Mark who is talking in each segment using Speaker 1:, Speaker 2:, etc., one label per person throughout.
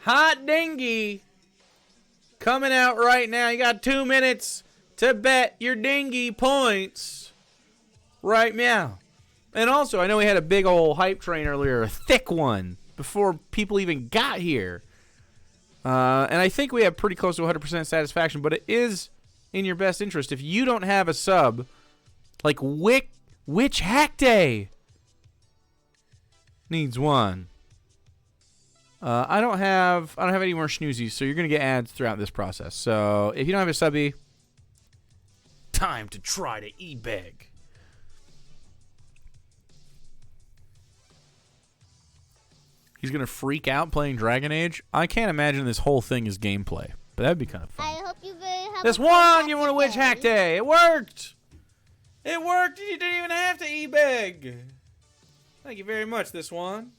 Speaker 1: hot dinghy coming out right now. You got 2 minutes to bet your dinghy points right now. And also, I know we had a big old hype train earlier, a thick one, before people even got here. And I think we have pretty close to 100% satisfaction, but it is in your best interest. If you don't have a sub, like which hack day needs one? I don't have any more snoozies, so you're gonna get ads throughout this process. So if you don't have a subby, time to try to e-beg. He's gonna freak out playing Dragon Age. I can't imagine this whole thing is gameplay, but that'd be kind of fun.
Speaker 2: I hope you have
Speaker 1: this one, you want a witch hack day? It worked. It worked. You didn't even have to e-beg. Thank you very much, this one.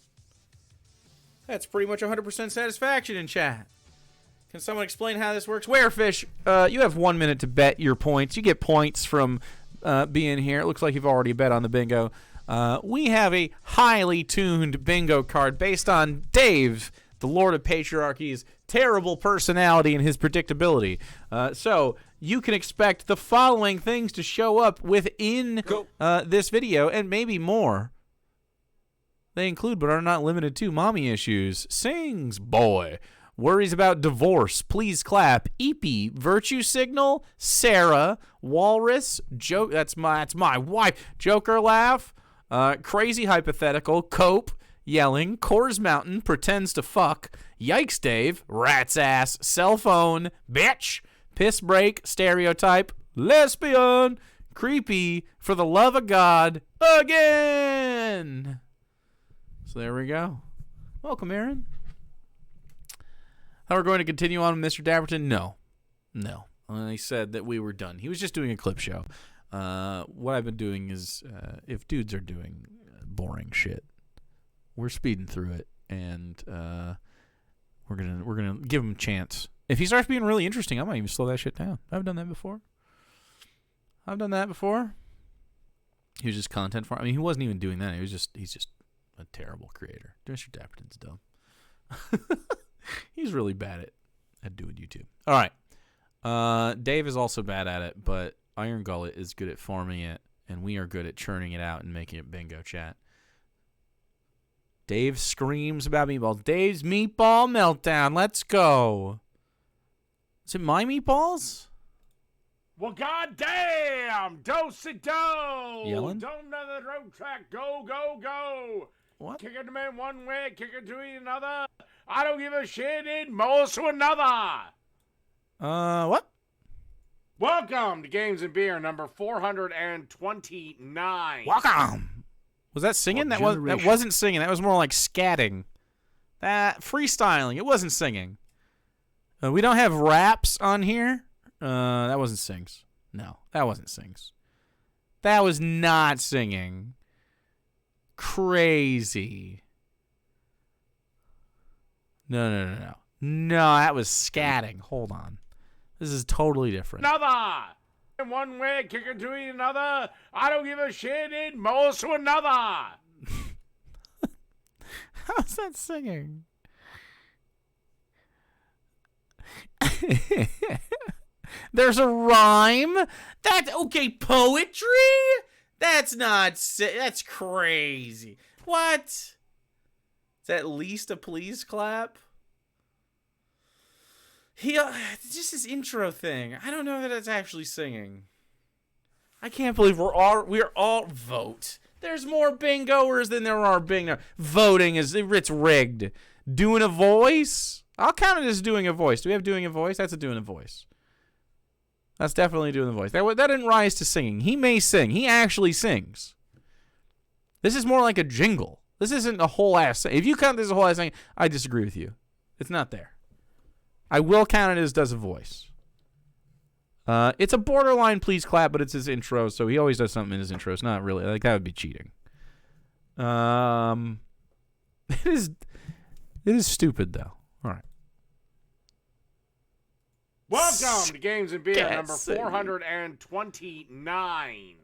Speaker 1: That's pretty much 100% satisfaction in chat. Can someone explain how this works? Werefish, you have 1 minute to bet your points. You get points from being here. It looks like you've already bet on the bingo. We have a highly tuned bingo card based on Dave, the Lord of Patriarchy's terrible personality and his predictability. So you can expect the following things to show up within this video and maybe more. They include but are not limited to mommy issues, sings, boy, worries about divorce, please clap, Eepy, virtue signal, Sarah, walrus, joke, that's my wife, Joker laugh, crazy hypothetical, cope, yelling, Coors Mountain, pretends to fuck, yikes Dave, rat's ass, cell phone, bitch, piss break, stereotype, lesbian, creepy, for the love of God, again. So there we go. Welcome, Aaron. How we're going to continue on with Mr. Dapperton? No. I said that we were done. He was just doing a clip show. What I've been doing is, if dudes are doing boring shit, we're speeding through it, and we're gonna give him a chance. If he starts being really interesting, I might even slow that shit down. I've done that before. He was just content for. I mean, he wasn't even doing that. He's just a terrible creator. Mr. Dapperton's dumb. He's really bad at doing YouTube. All right. Dave is also bad at it, but Iron Gullet is good at farming it, and we are good at churning it out and making it bingo chat. Dave screams about meatballs. Dave's Meatball Meltdown. Let's go. Is it my meatballs?
Speaker 3: Well, goddamn! Do-si-do!
Speaker 1: Yelling?
Speaker 3: Don't know the road track. Go, go, go!
Speaker 1: What?
Speaker 3: Kick it to man one way, kick it to another. I don't give a shit, it moles to another.
Speaker 1: What?
Speaker 3: Welcome to Games and Beer number 429.
Speaker 1: Welcome. Was that singing? That wasn't singing. That was more like scatting. That freestyling. It wasn't singing. We don't have raps on here. That wasn't sings. No, that wasn't sings. That was not singing. Crazy. No. No, that was scatting. Hold on. This is totally different.
Speaker 3: Another. One way, kick it to another. I don't give a shit, it moles to another.
Speaker 1: How's that singing? There's a rhyme. That's okay. Poetry? That's not. That's crazy. What? Is that at least a please clap? Just his intro thing. I don't know that it's actually singing. I can't believe we're all vote. There's more bingoers than there are bingo. Voting it's rigged. Doing a voice? I'll count it as doing a voice. Do we have doing a voice? That's a doing a voice. That's definitely doing the voice. That didn't rise to singing. He may sing. He actually sings. This is more like a jingle. This isn't a whole ass thing. If you count this as a whole ass thing, I disagree with you. It's not there. I will count it as does a voice. It's a borderline please clap, but it's his intro, so he always does something in his intro. It's not really like that would be cheating. It is stupid though. All right.
Speaker 3: Welcome to Games and Beer number 429.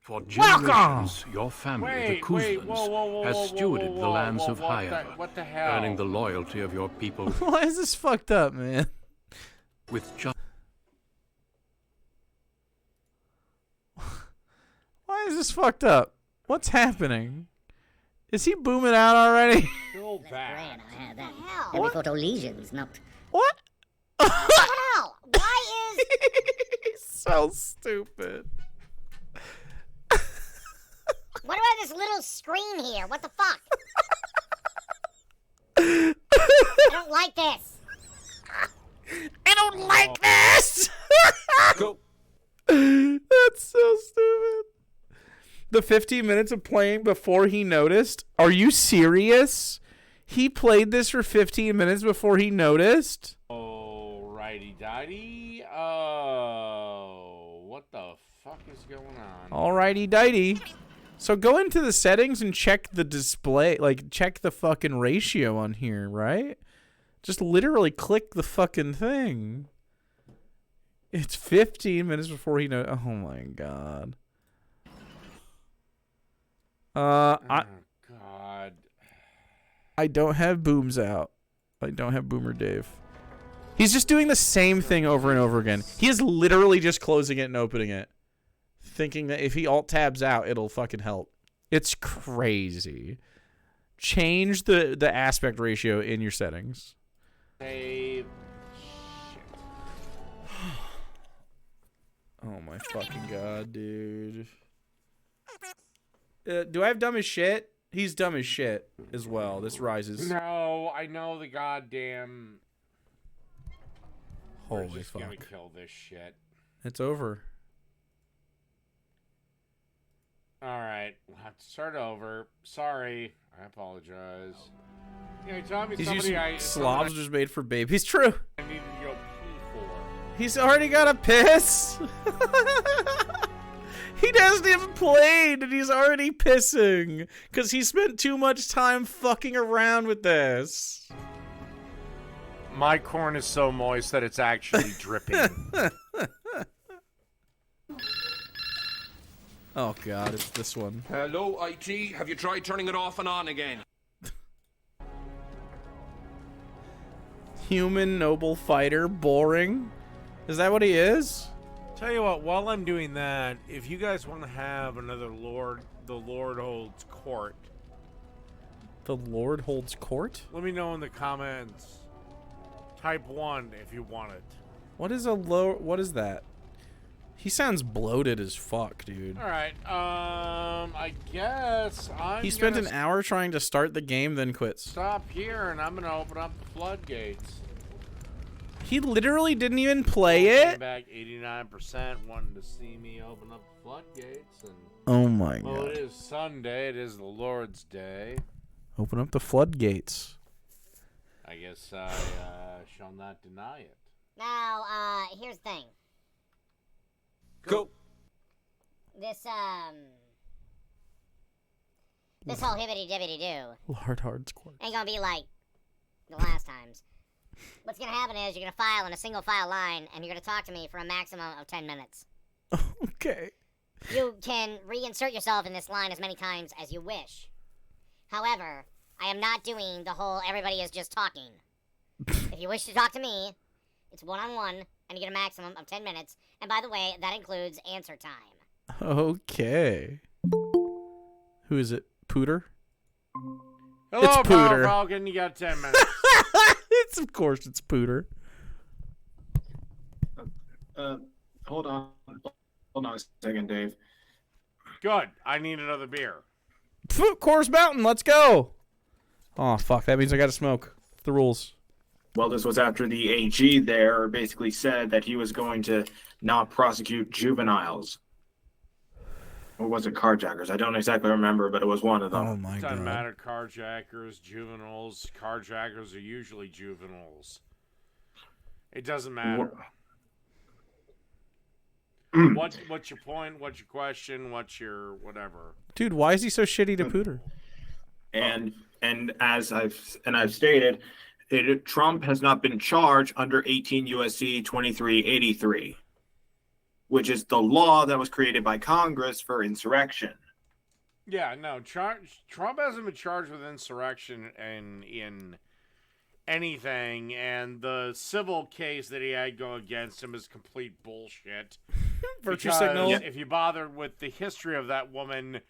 Speaker 2: For generations, your family, the
Speaker 3: Wait,
Speaker 2: Kuzlins, has stewarded the lands of Higher,
Speaker 3: what the hell?
Speaker 2: earning the loyalty of your people
Speaker 1: Why is this fucked up, man?
Speaker 2: with just...
Speaker 1: Why is this fucked up? What's happening? Is he booming out already?
Speaker 3: Feel bad.
Speaker 4: There'll be photo lesions, not...
Speaker 1: What?
Speaker 4: Hell! Why is...
Speaker 1: He's so stupid.
Speaker 4: What about this little screen here? What the fuck? I don't like this.
Speaker 1: I don't like this!
Speaker 2: Go.
Speaker 1: That's so stupid. The 15 minutes of playing before he noticed? Are you serious? He played this for 15 minutes before he noticed?
Speaker 3: Alrighty-dighty. Oh, what the fuck is going on?
Speaker 1: Alrighty-dighty. So go into the settings and check the display, like check the fucking ratio on here, right? Just literally click the fucking thing. It's 15 minutes before he knows. Oh my god.
Speaker 3: God.
Speaker 1: I don't have booms out. I don't have Boomer Dave. He's just doing the same thing over and over again. He is literally just closing it and opening it, thinking that if he alt tabs out, it'll fucking help. It's crazy. Change the aspect ratio in your settings.
Speaker 3: Save.
Speaker 1: Oh my fucking god, dude. Do I have dumb as shit? He's dumb as shit as well. This rises.
Speaker 3: No, I know the goddamn... We're
Speaker 1: Holy
Speaker 3: just
Speaker 1: fuck.
Speaker 3: gonna kill this shit.
Speaker 1: It's over.
Speaker 3: Alright, we'll have to start over. Sorry. I apologize. You know, tell me
Speaker 1: He's
Speaker 3: somebody
Speaker 1: using slobs just made for babies. True.
Speaker 3: I needed to go pee for.
Speaker 1: He's already got a piss. He hasn't even played and he's already pissing because he spent too much time fucking around with this.
Speaker 3: My corn is so moist that it's actually dripping.
Speaker 1: Oh god, it's this one.
Speaker 2: Hello, IT. Have you tried turning it off and on again?
Speaker 1: Human noble fighter, boring. Is that what he is?
Speaker 3: Tell you what, while I'm doing that, if you guys want to have another Lord, the Lord holds court.
Speaker 1: The Lord holds court?
Speaker 3: Let me know in the comments. Type 1 if you want it.
Speaker 1: What is a low? What is that? He sounds bloated as fuck, dude.
Speaker 3: Alright, I guess
Speaker 1: He spent an hour trying to start the game, then quits.
Speaker 3: stop here and I'm gonna open up the floodgates.
Speaker 1: He literally didn't even play
Speaker 3: Came
Speaker 1: it?
Speaker 3: back 89%, wanted to see me open up the floodgates, and
Speaker 1: Oh my
Speaker 3: well,
Speaker 1: god.
Speaker 3: it is Sunday. It is the Lord's Day.
Speaker 1: Open up the floodgates.
Speaker 3: I guess I shall not deny it.
Speaker 4: Now, here's the thing.
Speaker 2: Go.
Speaker 4: This whole hibbity-dibbity-doo
Speaker 1: Lord Hard's court.
Speaker 4: ain't gonna be like the last times. What's gonna happen is you're gonna file in a single file line, and you're gonna talk to me for a maximum of 10 minutes.
Speaker 1: Okay.
Speaker 4: You can reinsert yourself in this line as many times as you wish. However, I am not doing the whole everybody is just talking. If you wish to talk to me, it's one-on-one, and you get a maximum of 10 minutes. And by the way, that includes answer time.
Speaker 1: Okay. Who is it? Pooter?
Speaker 3: Hello,
Speaker 1: It's Pooter.
Speaker 3: Power Falcon. You got 10 minutes.
Speaker 1: Of course it's Pooter.
Speaker 5: Hold on a second, Dave.
Speaker 3: Good. I need another beer.
Speaker 1: Course Mountain, let's go. Oh, fuck. That means I gotta smoke. The rules.
Speaker 5: Well, this was after the AG there basically said that he was going to not prosecute juveniles. Or was it carjackers? I don't exactly remember, but it was one of them.
Speaker 1: Oh, my
Speaker 3: It doesn't
Speaker 1: God.
Speaker 3: matter. Carjackers, juveniles. Carjackers are usually juveniles. It doesn't matter. What's your point? What's your question? What's your whatever?
Speaker 1: Dude, why is he so shitty to Pooter?
Speaker 5: And as I've stated, Trump has not been charged under 18 USC 2383. which is the law that was created by Congress for insurrection.
Speaker 3: Yeah, no, Trump hasn't been charged with insurrection in anything, and the civil case that he had go against him is complete bullshit.
Speaker 1: Virtue
Speaker 3: Because
Speaker 1: signal.
Speaker 3: if you bother with the history of that woman,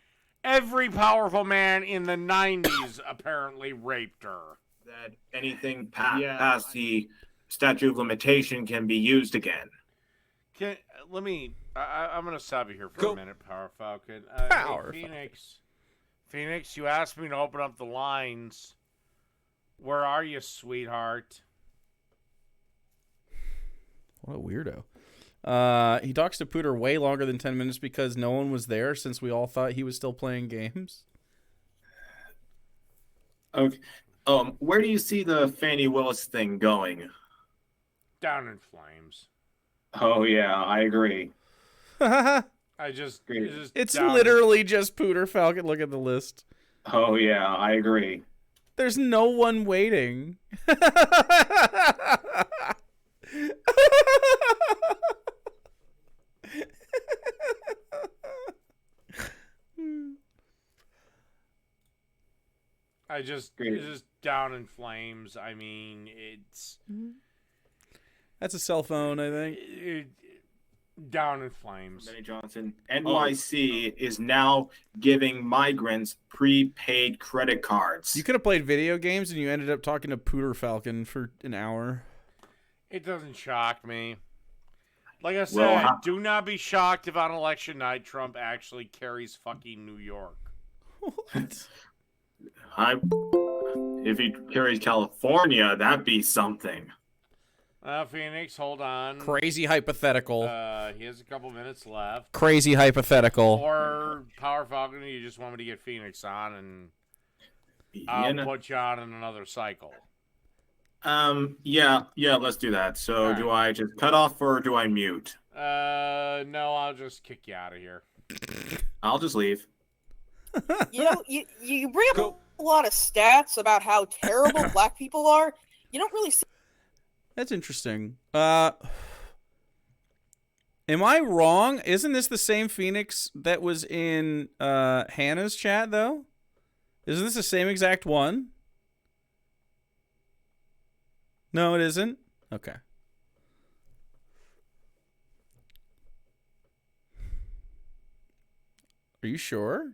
Speaker 3: every powerful man in the 90s apparently raped her.
Speaker 5: That anything past the statute of limitation can be used again.
Speaker 3: I'm going to stop you here for
Speaker 2: Go.
Speaker 3: a minute, Power Falcon.
Speaker 1: Power
Speaker 3: hey, Phoenix, you asked me to open up the lines. Where are you, sweetheart?
Speaker 1: What a weirdo. He talks to Pooter way longer than 10 minutes because no one was there since we all thought he was still playing games.
Speaker 5: Okay. Where do you see the Fannie Willis thing going?
Speaker 3: Down in flames.
Speaker 5: Oh yeah, I agree.
Speaker 1: It's literally just Pooter Falcon. Look at the list.
Speaker 5: Oh yeah, I agree.
Speaker 1: There's no one waiting.
Speaker 3: It's just down in flames. I mean, it's
Speaker 1: That's a cell phone, I think.
Speaker 3: down in flames.
Speaker 5: Benny Johnson. NYC is now giving migrants prepaid credit cards.
Speaker 1: You could have played video games and you ended up talking to Pooter Falcon for an hour.
Speaker 3: It doesn't shock me. Like I said, do not be shocked if on election night Trump actually carries fucking New York.
Speaker 1: What?
Speaker 5: If he carries California, that'd be something.
Speaker 3: Phoenix, hold on.
Speaker 1: Crazy hypothetical.
Speaker 3: He has a couple minutes left.
Speaker 1: Crazy hypothetical.
Speaker 3: Or Power Falcon, you just want me to get Phoenix on, and I'll put you on in another cycle.
Speaker 5: Yeah, let's do that. So
Speaker 3: right.
Speaker 5: Do I just cut off or do I mute?
Speaker 3: No, I'll just kick you out of here.
Speaker 5: I'll just leave.
Speaker 6: You know, you bring up a lot of stats about how terrible black people are. You don't really see.
Speaker 1: That's interesting. Am I wrong? Isn't this the same Phoenix that was in Hannah's chat, though? Isn't this the same exact one? No, it isn't? Okay. Are you sure?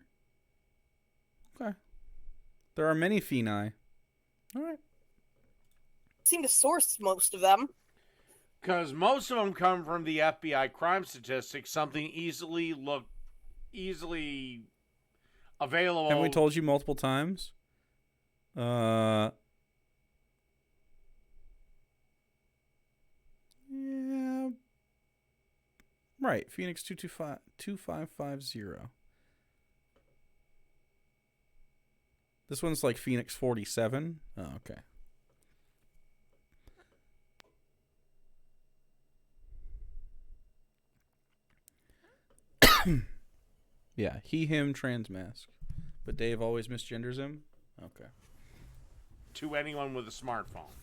Speaker 1: Okay. There are many Phoeni. All right.
Speaker 6: Seem to source most of them.
Speaker 3: Because most of them come from the FBI crime statistics, something easily available.
Speaker 1: Haven't we told you multiple times? Yeah. Right. Phoenix 2550. This one's like Phoenix 47. Oh, okay. Yeah, he, him, trans mask. But Dave always misgenders him? Okay.
Speaker 3: To anyone with a smartphone.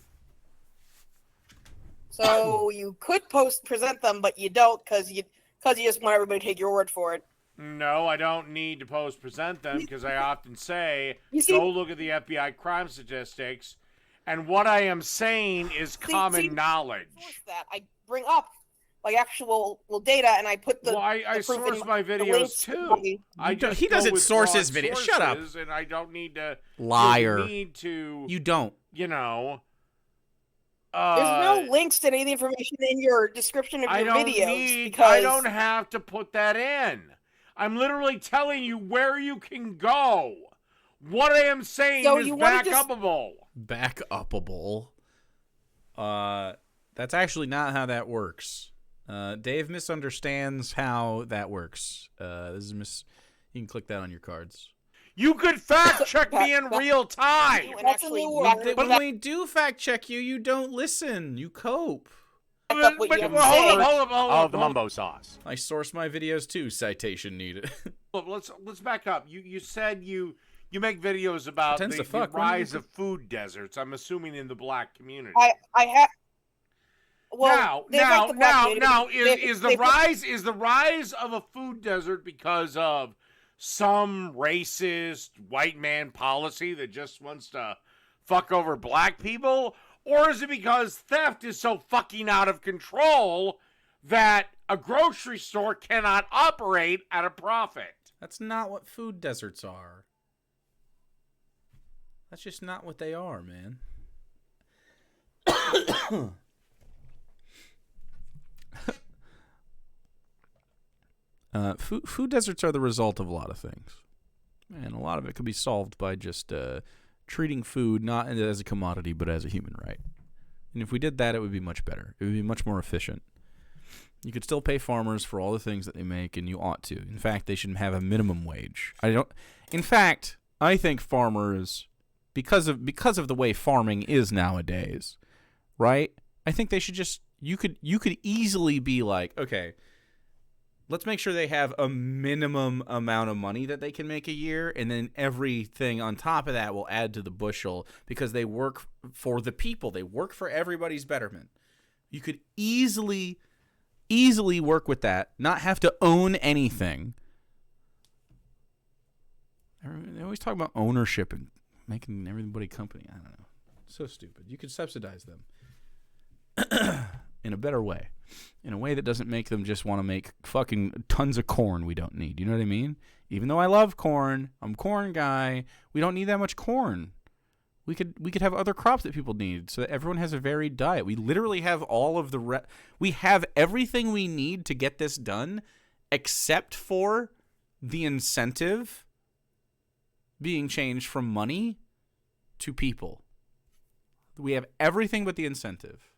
Speaker 6: So you could present them, but you don't because you just want everybody to take your word for it.
Speaker 3: No, I don't need to present them because I often say,
Speaker 6: see,
Speaker 3: go look at the FBI crime statistics, and what I am saying is common knowledge.
Speaker 6: That I bring up like actual data, and I put the.
Speaker 3: Well, I
Speaker 6: the proof
Speaker 3: source
Speaker 6: in
Speaker 3: my videos too.
Speaker 1: He doesn't source his videos. Shut up.
Speaker 3: And I don't need to.
Speaker 1: Liar.
Speaker 3: You
Speaker 1: don't.
Speaker 3: You know.
Speaker 6: There's no links to any of the information in your description of your videos. Because
Speaker 3: I don't have to put that in. I'm literally telling you where you can go. What I am saying is back-upable.
Speaker 1: Back-upable? That's actually not how that works. Dave misunderstands how that works. This is you can click that on your cards.
Speaker 3: You could fact check me in real time.
Speaker 1: When we do fact check you, you don't listen. You cope.
Speaker 3: Hold up.
Speaker 2: The mumbo sauce.
Speaker 1: I source my videos too. Citation needed.
Speaker 3: Let's back up. You said you make videos about the rise of food deserts. I'm assuming in the black community.
Speaker 6: I have. Well, they like the black community.
Speaker 3: Is the rise of a food desert because of some racist white man policy that just wants to fuck over black people, or is it because theft is so fucking out of control that a grocery store cannot operate at a profit?
Speaker 1: That's not what food deserts are. That's just not what they are, man. Food deserts are the result of a lot of things. And a lot of it could be solved by just treating food not as a commodity, but as a human right. And if we did that, it would be much better. It would be much more efficient. You could still pay farmers for all the things that they make, and you ought to. In fact, they should have a minimum wage. In fact, I think farmers, because of the way farming is nowadays, right? I think they should just you could easily be like, okay, let's make sure they have a minimum amount of money that they can make a year, and then everything on top of that will add to the bushel because they work for the people. They work for everybody's betterment. You could easily work with that, not have to own anything. They always talk about ownership and making everybody company. I don't know. So stupid. You could subsidize them in a better way. In a way that doesn't make them just want to make fucking tons of corn we don't need. You know what I mean? Even though I love corn, I'm a corn guy, we don't need that much corn. We could have other crops that people need so that everyone has a varied diet. We literally have all of we have everything we need to get this done except for the incentive being changed from money to people. We have everything but the incentive.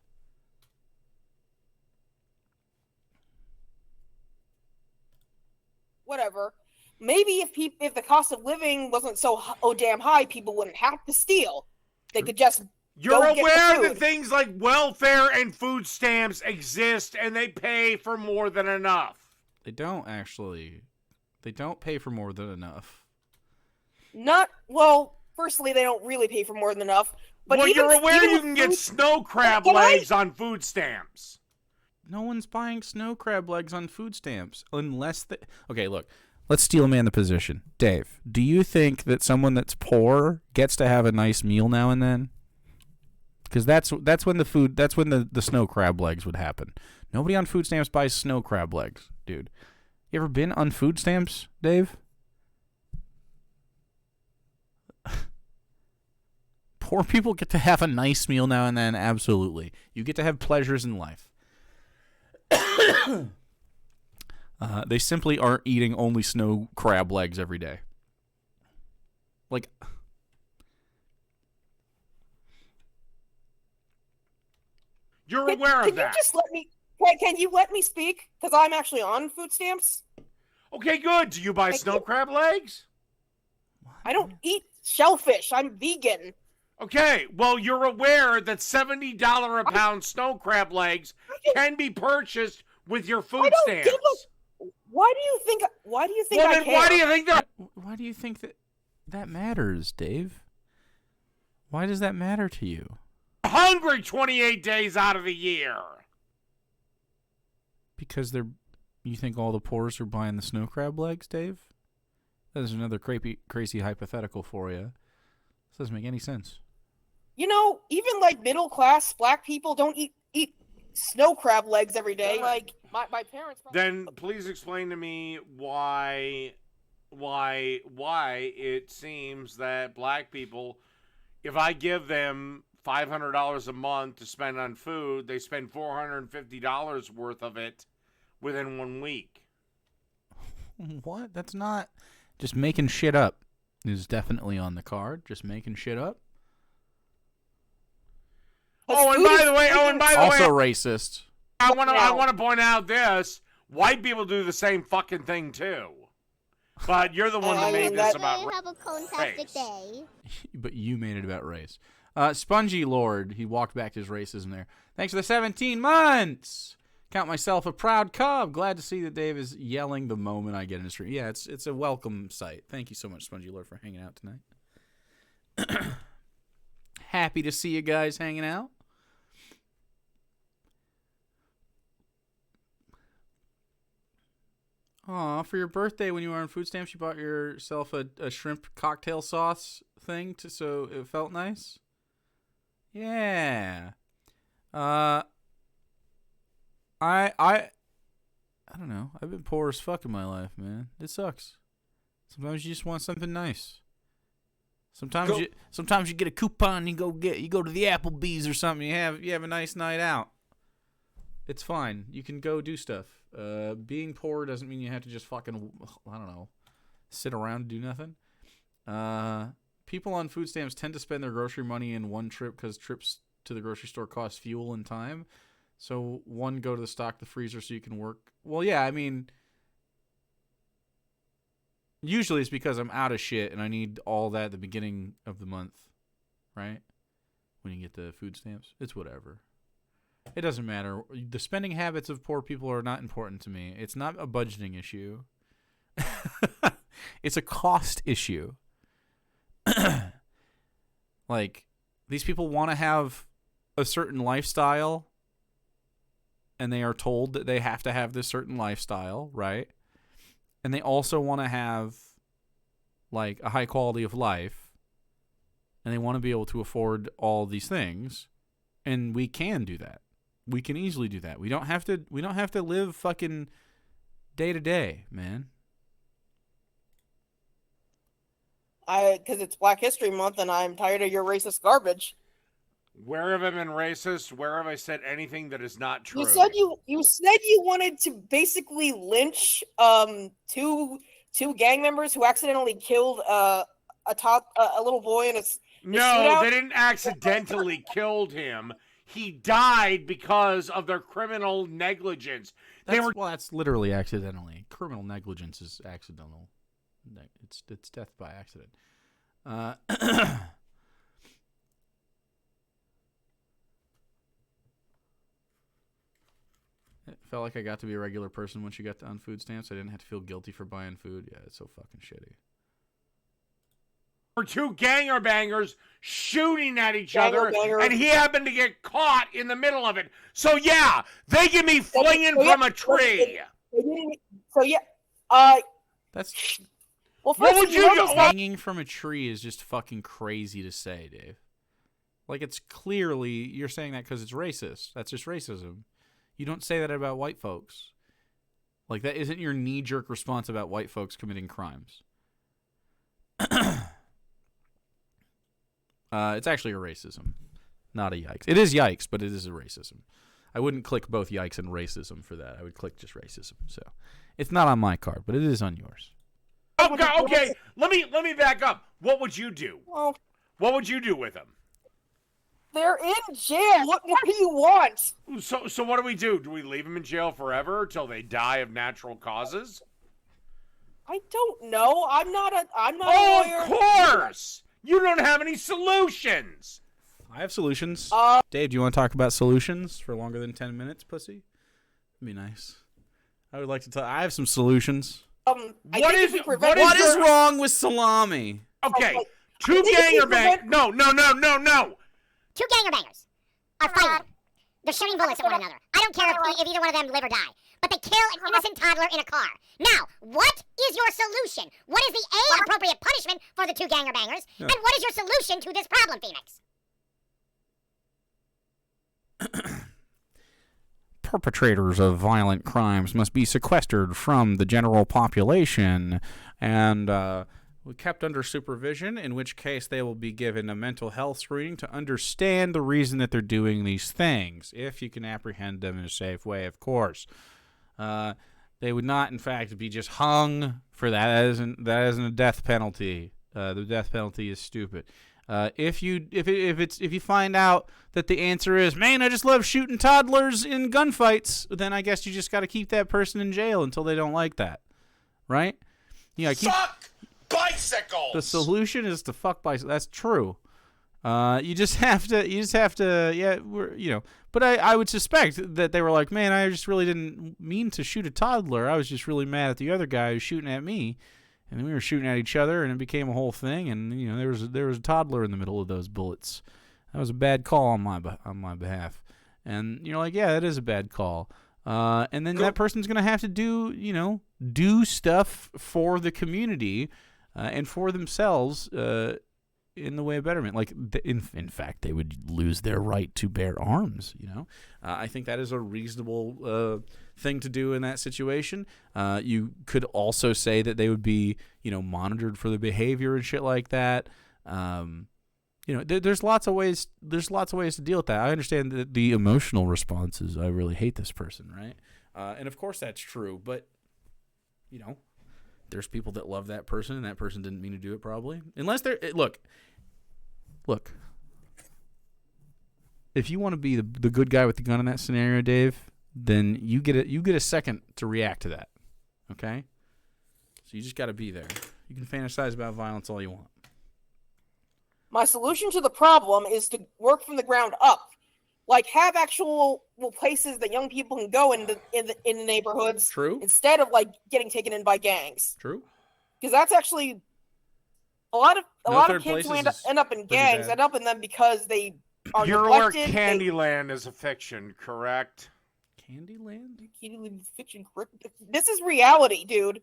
Speaker 6: Whatever. Maybe if the cost of living wasn't so damn high, people wouldn't have to steal. They could just
Speaker 3: You're
Speaker 6: go get
Speaker 3: aware
Speaker 6: the
Speaker 3: that
Speaker 6: food.
Speaker 3: things like welfare and food stamps exist and they pay for more than enough.
Speaker 1: They don't actually. They don't pay for more than enough.
Speaker 6: Firstly, they don't really pay for more than enough. But
Speaker 3: well,
Speaker 6: even,
Speaker 3: you're aware
Speaker 6: even
Speaker 3: you can get snow crab
Speaker 6: Can I-
Speaker 3: legs on food stamps.
Speaker 1: No one's buying snow crab legs on food stamps unless they... Okay, look. Let's steel man the position. Dave, do you think that someone that's poor gets to have a nice meal now and then? Because that's when the snow crab legs would happen. Nobody on food stamps buys snow crab legs, dude. You ever been on food stamps, Dave? Poor people get to have a nice meal now and then, absolutely. You get to have pleasures in life. They simply aren't eating only snow crab legs every day. Like,
Speaker 3: You're aware of
Speaker 6: Can
Speaker 3: that.
Speaker 6: you just let me? Can you let me speak? Because I'm actually on food stamps.
Speaker 3: Okay, good. Do you buy snow crab legs?
Speaker 6: I don't eat shellfish. I'm vegan.
Speaker 3: Okay, well, you're aware that $70 a pound snow crab legs can be purchased with your food
Speaker 6: I don't
Speaker 3: stamps.
Speaker 6: give a. Why do you think? Why do you think
Speaker 3: Well,
Speaker 6: I
Speaker 3: then
Speaker 6: care?
Speaker 3: why do you think that?
Speaker 1: why do you think that matters, Dave? Why does that matter to you?
Speaker 3: Hungry 28 days out of the year.
Speaker 1: Because you think all the poorest are buying the snow crab legs, Dave? There's another crazy hypothetical for you. This doesn't make any sense.
Speaker 6: You know, even like middle class black people don't eat snow crab legs every day. Like my parents.
Speaker 3: Then please explain to me why it seems that black people, if I give them $500 a month to spend on food, they spend $450 worth of it within 1 week.
Speaker 1: What? That's not... Just making shit up is definitely on the card. Just making shit up.
Speaker 3: Oh, and by the way,
Speaker 1: Also racist.
Speaker 3: I want to point out this: white people do the same fucking thing too. But you're the one that made this about race.
Speaker 4: Have a fantastic day.
Speaker 1: But you made it about race. Spongy Lord, he walked back his racism there. Thanks for the 17 months. Count myself a proud cub. Glad to see that Dave is yelling the moment I get in the stream. Yeah, it's a welcome sight. Thank you so much, Spongy Lord, for hanging out tonight. Happy to see you guys hanging out. Aw, for your birthday when you were on food stamps, you bought yourself a shrimp cocktail sauce thing so it felt nice? Yeah. I don't know. I've been poor as fuck in my life, man. It sucks. Sometimes you just want something nice. Sometimes you get a coupon and you go to the Applebee's or something. You have a nice night out. It's fine. You can go do stuff. Being poor doesn't mean you have to just fucking, I don't know, sit around and do nothing. People on food stamps tend to spend their grocery money in one trip because trips to the grocery store cost fuel and time. So one, go to the stock the freezer so you can work. Well, yeah, I mean, usually it's because I'm out of shit and I need all that at the beginning of the month, right? When you get the food stamps. It's whatever. It doesn't matter. The spending habits of poor people are not important to me. It's not a budgeting issue. It's a cost issue. Like, these people want to have a certain lifestyle, and they are told that they have to have this certain lifestyle, right? And they also want to have, like, a high quality of life, and they want to be able to afford all these things, and we can do that. We can easily do that. We don't have to live fucking day to day, man.
Speaker 6: Because it's Black History Month and I'm tired of your racist garbage.
Speaker 3: Where have I been racist? Where have I said anything that is not true?
Speaker 6: You said you wanted to basically lynch two gang members who accidentally killed a little boy in a
Speaker 3: No,
Speaker 6: shootout?
Speaker 3: they didn't accidentally kill him. He died because of their criminal negligence.
Speaker 1: Well, that's literally accidentally. Criminal negligence is accidental. It's death by accident. It felt like I got to be a regular person once you got on food stamps. I didn't have to feel guilty for buying food. Yeah, it's so fucking shitty.
Speaker 3: Were two ganger bangers shooting at each other, and he happened to get caught in the middle of it. So yeah, they give me flinging from a tree.
Speaker 6: So yeah,
Speaker 1: That's
Speaker 6: well,
Speaker 3: What would you do?
Speaker 1: hanging from a tree is just fucking crazy to say, Dave. Like, it's clearly you're saying that because it's racist. That's just racism. You don't say that about white folks. Like, that isn't your knee-jerk response about white folks committing crimes. It's actually a racism, not a yikes. It is yikes, but it is a racism. I wouldn't click both yikes and racism for that. I would click just racism. So it's not on my card, but it is on yours.
Speaker 3: Okay. Let me back up. What would you do?
Speaker 6: Well,
Speaker 3: What would you do with them?
Speaker 6: they're in jail. What more do you want?
Speaker 3: So what do we do? Do we leave them in jail forever till they die of natural causes?
Speaker 6: I don't know. I'm not a lawyer.
Speaker 3: Of course. You don't have any solutions.
Speaker 1: I have solutions. Dave, do you want to talk about solutions for longer than 10 minutes, pussy? That'd be nice. I would like to talk. I have some solutions.
Speaker 3: What is
Speaker 1: wrong with salami?
Speaker 3: Okay, two ganger bang. No.
Speaker 4: Two ganger bangers are fighting. They're shooting bullets at one another. I don't care if either one of them live or die. But they kill an innocent toddler in a car. Now, what is your solution? What is the appropriate punishment for the two ganger bangers? Yeah. And what is your solution to this problem, Phoenix?
Speaker 1: Perpetrators of violent crimes must be sequestered from the general population and kept under supervision, in which case they will be given a mental health screening to understand the reason that they're doing these things, if you can apprehend them in a safe way, of course. They would not, in fact, be just hung for that. That isn't a death penalty. The death penalty is stupid. If you find out that the answer is, man, I just love shooting toddlers in gunfights, then I guess you just got to keep that person in jail until they don't like that, right? Yeah,
Speaker 2: Fuck bicycles.
Speaker 1: The solution is to fuck bicycles. That's true. You just have to. Yeah, But I would suspect that they were like, man, I just really didn't mean to shoot a toddler. I was just really mad at the other guy who's shooting at me. And then we were shooting at each other, and it became a whole thing. And there was a toddler in the middle of those bullets. That was a bad call on my behalf. And you're like, yeah, that is a bad call. And then that person's going to have to do stuff for the community and for themselves in the way of betterment. Like, in fact, they would lose their right to bear arms, I think that is a reasonable thing to do in that situation. You could also say that they would be, monitored for the behavior and shit like that. There's lots of ways. There's lots of ways to deal with that. I understand that the emotional response is, I really hate this person, right? And of course that's true. But there's people that love that person, and that person didn't mean to do it, probably. Unless they're look. If you want to be the good guy with the gun in that scenario, Dave, then you get a second to react to that. Okay? So you just got to be there. You can fantasize about violence all you want.
Speaker 6: My solution to the problem is to work from the ground up. Like, have actual places that young people can go in the neighborhoods.
Speaker 1: True.
Speaker 6: Instead of, like, getting taken in by gangs.
Speaker 1: True.
Speaker 6: Because that's actually a lot of kids who end up in gangs end up in them because they are
Speaker 3: You're where
Speaker 6: neglected.
Speaker 3: Candyland is a fiction, correct?
Speaker 1: Candyland?
Speaker 6: Candyland is fiction. This is reality, dude.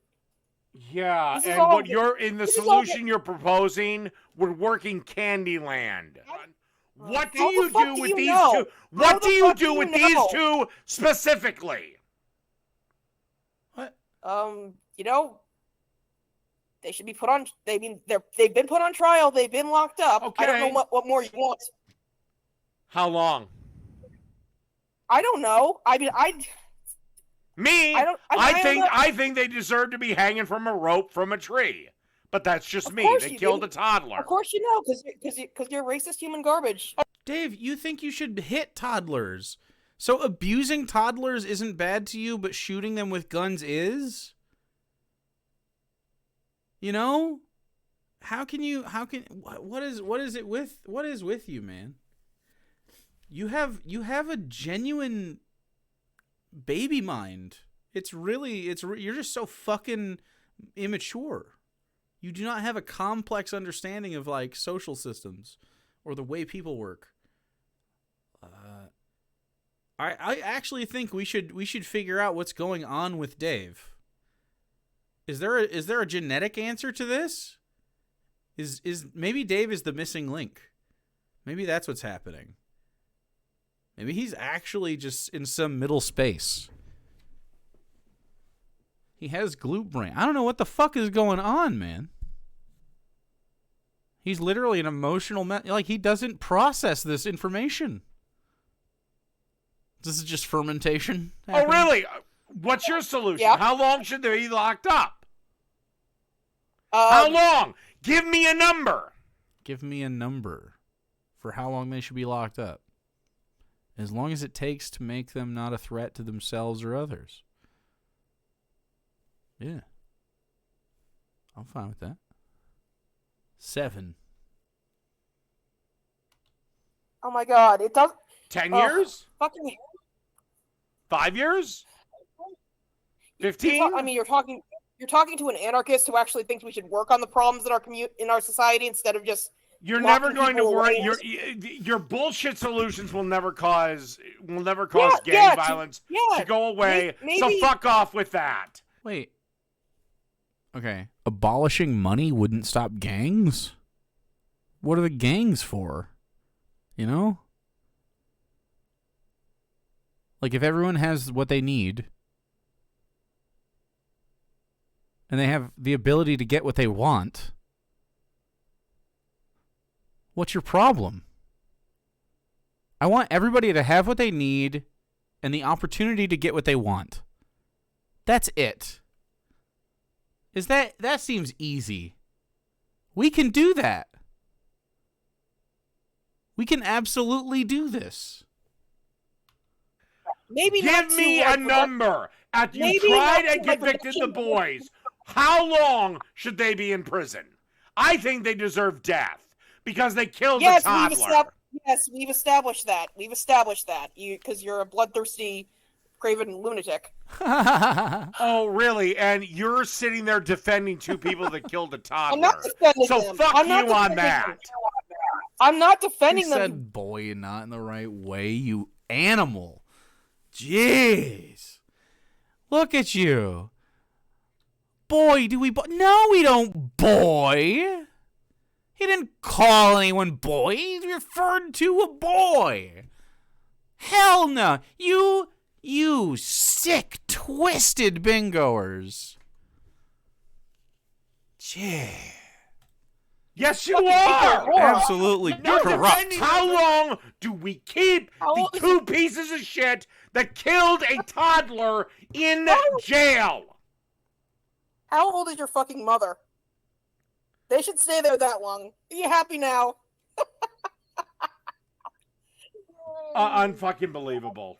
Speaker 3: Yeah,
Speaker 6: This is
Speaker 3: and
Speaker 6: all
Speaker 3: what
Speaker 6: good.
Speaker 3: you're in the
Speaker 6: This is all
Speaker 3: solution you're proposing, we're working Candyland. What do
Speaker 6: How the
Speaker 3: you
Speaker 6: fuck
Speaker 3: do
Speaker 6: do
Speaker 3: with
Speaker 6: you
Speaker 3: these
Speaker 6: know?
Speaker 3: two?
Speaker 6: How
Speaker 3: What
Speaker 6: the
Speaker 3: do you
Speaker 6: fuck
Speaker 3: do
Speaker 6: do you
Speaker 3: with these
Speaker 6: know?
Speaker 3: two specifically?
Speaker 1: What?
Speaker 6: They should be put on. They've been put on trial. They've been locked up.
Speaker 3: Okay.
Speaker 6: I don't know what more you want.
Speaker 3: How long?
Speaker 6: I don't know. I mean,
Speaker 3: Me?
Speaker 6: I don't-
Speaker 3: I think they deserve to be hanging from a rope from a tree. But that's just
Speaker 6: Of
Speaker 3: me.
Speaker 6: course
Speaker 3: They
Speaker 6: you
Speaker 3: killed
Speaker 6: do.
Speaker 3: a toddler.
Speaker 6: Of course you know, because you're racist human garbage.
Speaker 1: Dave, you think you should hit toddlers. So abusing toddlers isn't bad to you, but shooting them with guns is? What is with you, man? You have a genuine baby mind. You're just so fucking immature. You do not have a complex understanding of, like, social systems or the way people work. I actually think we should figure out what's going on with Dave. Is there a genetic answer to this? Is maybe Dave is the missing link? Maybe that's what's happening. Maybe he's actually just in some middle space. He has glute brain. I don't know what the fuck is going on, man. He's literally an emotional he doesn't process this information. This is just fermentation.
Speaker 3: Oh, really? What's your solution?
Speaker 6: Yeah.
Speaker 3: How long should they be locked up?
Speaker 6: Um,
Speaker 3: How long? Give me a number.
Speaker 1: Give me a number for how long they should be locked up. As long as it takes to make them not a threat to themselves or others. Yeah. I'm fine with that. 7.
Speaker 6: Oh my god, it does.
Speaker 3: 10
Speaker 6: Oh,
Speaker 3: years?
Speaker 6: Fucking.
Speaker 3: 5 years? 15?
Speaker 6: I mean, you're talking to an anarchist who actually thinks we should work on the problems in our society instead of just.
Speaker 3: You're
Speaker 6: locking
Speaker 3: never going to
Speaker 6: people
Speaker 3: worry.
Speaker 6: away.
Speaker 3: Your bullshit solutions will never cause gang
Speaker 6: yeah,
Speaker 3: violence
Speaker 6: yeah,
Speaker 3: to go away.
Speaker 6: maybe-
Speaker 3: So fuck off with that.
Speaker 1: Wait. Okay. Abolishing money wouldn't stop gangs? What are the gangs for? Like, if everyone has what they need, and they have the ability to get what they want, what's your problem? I want everybody to have what they need and the opportunity to get what they want. That's it. That seems easy. We can do that. We can absolutely do this.
Speaker 6: Maybe not
Speaker 3: Give me
Speaker 6: to,
Speaker 3: a
Speaker 6: like,
Speaker 3: number. After you
Speaker 6: maybe
Speaker 3: tried
Speaker 6: not
Speaker 3: and
Speaker 6: to, like,
Speaker 3: convicted the
Speaker 6: reduction-
Speaker 3: boys, how long should they be in prison? I think they deserve death because they killed a toddler.
Speaker 6: We've established that. Because you're a bloodthirsty, craven lunatic.
Speaker 3: Oh, really? And you're sitting there defending two people that killed a toddler.
Speaker 6: I'm not defending
Speaker 3: So
Speaker 6: them.
Speaker 3: fuck
Speaker 6: I'm not
Speaker 3: you on
Speaker 6: defending
Speaker 3: that.
Speaker 6: them. I'm not
Speaker 1: You
Speaker 6: defending them.
Speaker 1: said boy not in the right way, you animal. Jeez. Look at you. Boy, do we No, we don't, boy. He didn't call anyone boy. He referred to a boy. Hell no. You sick, twisted bingoers. Gee.
Speaker 3: Yes, you are.
Speaker 1: Absolutely
Speaker 3: You're
Speaker 1: corrupt.
Speaker 3: defending. How long do we keep the two pieces of shit that killed a toddler in jail?
Speaker 6: How old is your fucking mother? They should stay there that long. Are you happy now?
Speaker 3: Unfucking believable.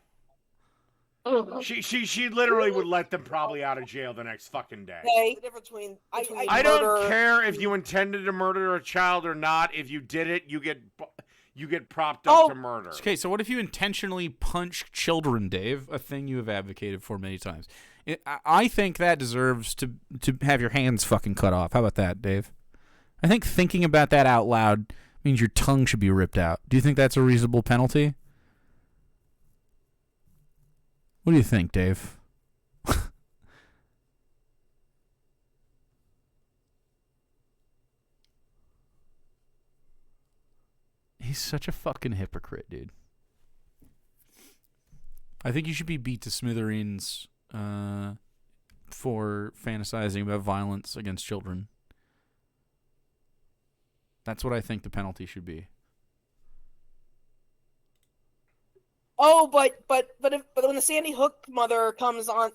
Speaker 3: She literally would let them probably out of jail the next fucking day.
Speaker 6: Okay. The difference between
Speaker 3: I don't care if you intended to murder a child or not. If you did it, you get propped up to murder.
Speaker 1: Okay, so what if you intentionally punch children, Dave? A thing you have advocated for many times. I think that deserves to have your hands fucking cut off. How about that, Dave? I think thinking about that out loud means your tongue should be ripped out. Do you think that's a reasonable penalty? What do you think, Dave? He's such a fucking hypocrite, dude. I think you should be beat to smithereens for fantasizing about violence against children. That's what I think the penalty should be.
Speaker 6: Oh, but when the Sandy Hook mother comes on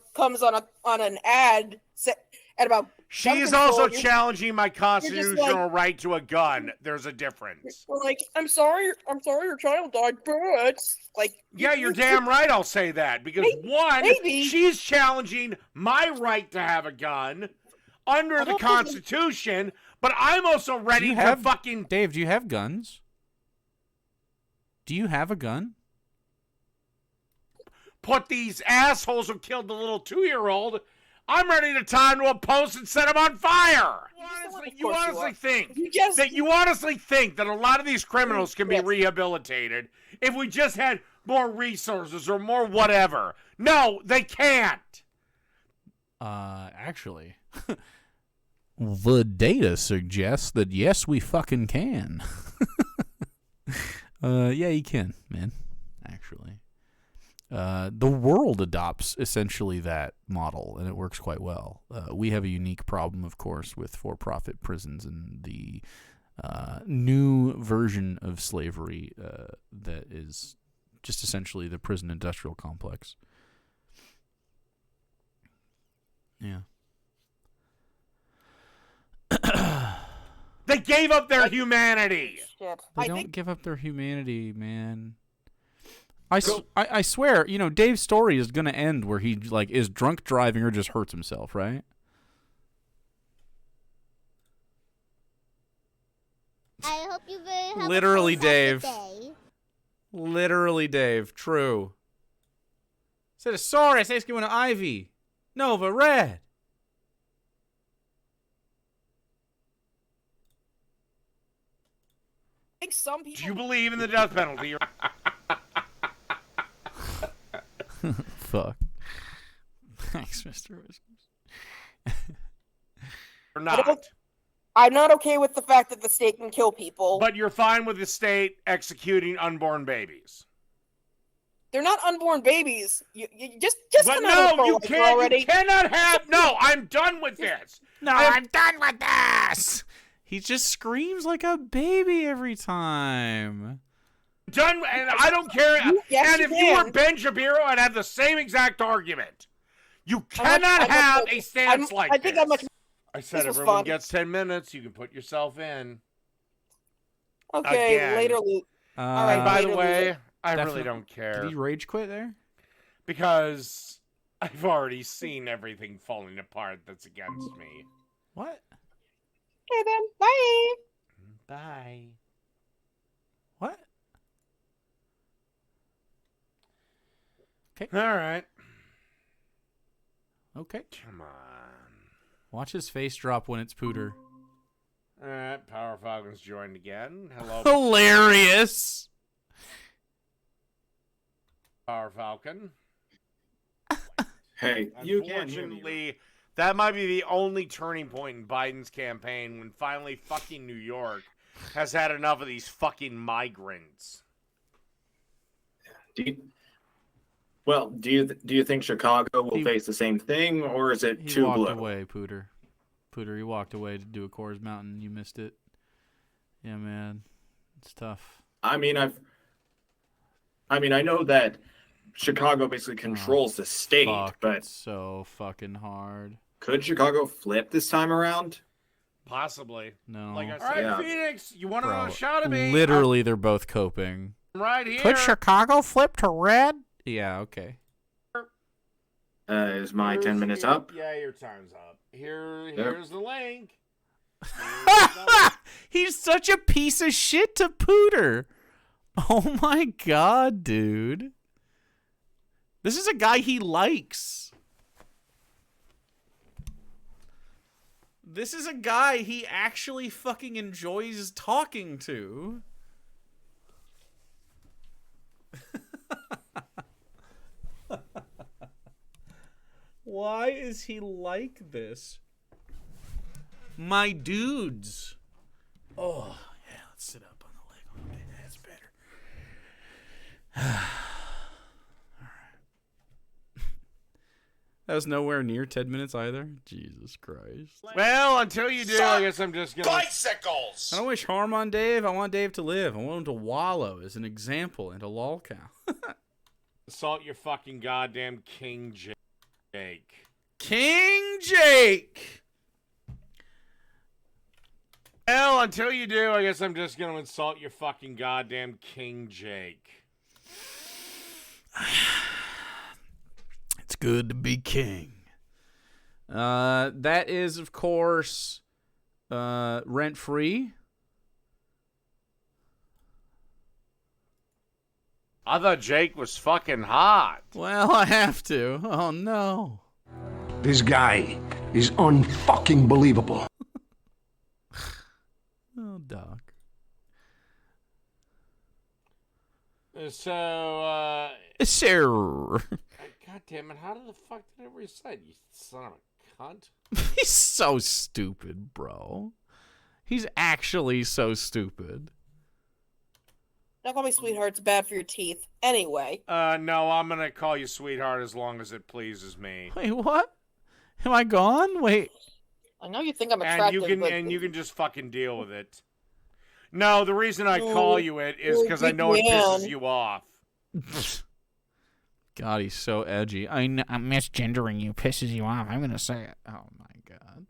Speaker 6: an ad at about
Speaker 3: She's
Speaker 6: gun control,
Speaker 3: also challenging my constitutional right to a gun. There's a difference.
Speaker 6: We're like, I'm sorry your child died, but like,
Speaker 3: Yeah, you're damn right I'll say that. Because
Speaker 6: maybe.
Speaker 3: She's challenging my right to have a gun under the Constitution, but I'm also ready to fucking...
Speaker 1: Dave, do you have guns? Do you have a gun?
Speaker 3: Put these assholes who killed the little 2-year-old, I'm ready to tie them to a post and set them on fire. You honestly think that a lot of these criminals can be rehabilitated if we just had more resources or more whatever. No, they can't.
Speaker 1: Actually, the data suggests that yes, we fucking can. Yeah, you can, man. Actually. The world adopts essentially that model, and it works quite well. We have a unique problem, of course, with for-profit prisons and the new version of slavery that is just essentially the prison industrial complex. Yeah.
Speaker 3: They gave up their humanity.
Speaker 6: Shit.
Speaker 1: They don't give up their humanity, man. I swear, Dave's story is going to end where he is drunk driving or just hurts himself, right?
Speaker 7: I hope you have
Speaker 1: Literally,
Speaker 7: a
Speaker 1: Dave.
Speaker 7: day.
Speaker 1: Literally, Dave. True. Instead of sorry, I say it's going to Ivy. Nova, red.
Speaker 6: I think some people.
Speaker 3: Do you believe in the death penalty?
Speaker 1: Fuck. Thanks, Mr. Whiskers.
Speaker 3: Or not?
Speaker 6: I'm not okay with the fact that the state can kill people.
Speaker 3: But you're fine with the state executing unborn babies.
Speaker 6: They're not unborn babies. You just
Speaker 3: But
Speaker 6: come out of
Speaker 3: no, you
Speaker 6: the
Speaker 3: can't.
Speaker 6: already.
Speaker 3: You cannot have. No, I'm done with this.
Speaker 1: No, I'm done with this. He just screams like a baby every time.
Speaker 3: Done, and I don't care.
Speaker 6: Yes,
Speaker 3: and if
Speaker 6: you
Speaker 3: you
Speaker 6: can.
Speaker 3: were Ben Shapiro, I'd have the same exact argument. You cannot have a stance like
Speaker 6: I think
Speaker 3: this.
Speaker 6: I'm much.
Speaker 3: I said
Speaker 6: this was
Speaker 3: everyone
Speaker 6: fun.
Speaker 3: gets 10 minutes. You can put yourself in.
Speaker 6: Okay,
Speaker 3: Again.
Speaker 6: later, Luke.
Speaker 1: All
Speaker 3: And by the
Speaker 6: later,
Speaker 3: way,
Speaker 6: loser.
Speaker 3: I
Speaker 1: Definitely.
Speaker 3: really don't care.
Speaker 1: Did he rage quit there?
Speaker 3: Because I've already seen everything falling apart that's against me.
Speaker 1: What?
Speaker 6: Okay then. Bye.
Speaker 3: Bye.
Speaker 1: What? Okay.
Speaker 3: All right.
Speaker 1: Okay.
Speaker 3: Come on.
Speaker 1: Watch his face drop when it's Pooter.
Speaker 3: All right. Power Falcons joined again. Hello,
Speaker 1: Hilarious.
Speaker 3: Power Falcon.
Speaker 5: Hey, you can't hear me.
Speaker 3: Unfortunately, that might be the only turning point in Biden's campaign when finally fucking New York has had enough of these fucking migrants.
Speaker 5: Do you think Chicago will face the same thing, or is it
Speaker 1: He
Speaker 5: too
Speaker 1: walked
Speaker 5: blue?
Speaker 1: away, Pooter. Pooter, he walked away to do a Coors Mountain. You missed it. Yeah, man. It's tough.
Speaker 5: I mean, I know that Chicago basically controls the state,
Speaker 1: Fuck,
Speaker 5: but
Speaker 1: it's so fucking hard.
Speaker 5: could Chicago flip this time around?
Speaker 3: Possibly.
Speaker 1: No.
Speaker 3: Like I said,
Speaker 5: All right,
Speaker 3: yeah. Phoenix, you want
Speaker 1: Bro,
Speaker 3: another shot of me?
Speaker 1: literally, they're both coping.
Speaker 3: I'm right here.
Speaker 1: Could Chicago flip to red? Yeah, okay.
Speaker 5: Is my 10 minutes up?
Speaker 3: Yeah, your time's up. Here's the link.
Speaker 1: He's such a piece of shit to Pooter. Oh my god, dude. This is a guy he likes. This is a guy he actually fucking enjoys talking to. Why is he like this? My dudes. Oh, yeah, let's sit up on the leg. Okay, that's better. All right. That was nowhere near 10 minutes either. Jesus Christ.
Speaker 3: Well, until you do, I guess I'm just gonna.
Speaker 2: Bicycles!
Speaker 1: I don't wish harm on Dave. I want Dave to live. I want him to wallow as an example and a lolcow.
Speaker 3: Assault your fucking goddamn King Jake.
Speaker 1: King Jake!
Speaker 3: Well, until you do, I guess I'm just gonna insult your fucking goddamn King Jake.
Speaker 1: It's good to be king. That is, of course, Rent Free.
Speaker 3: I thought Jake was fucking hot.
Speaker 1: Well, I have to. Oh, no.
Speaker 8: This guy is unfucking believable.
Speaker 1: Oh, Doc.
Speaker 3: So,
Speaker 1: Sir.
Speaker 3: God damn it, how the fuck did I reset? You son of a cunt.
Speaker 1: He's so stupid, bro. He's actually so stupid.
Speaker 6: Don't call me sweetheart. It's bad for your teeth. Anyway.
Speaker 3: No, I'm gonna call you sweetheart as long as it pleases me.
Speaker 1: Wait, what? Am I gone? Wait.
Speaker 6: I know you think I'm attractive,
Speaker 3: And you can just fucking deal with it. No, the reason I call you it is because I know it pisses you off.
Speaker 1: God, he's so edgy. I'm misgendering you. Pisses you off. I'm gonna say it. Oh my god.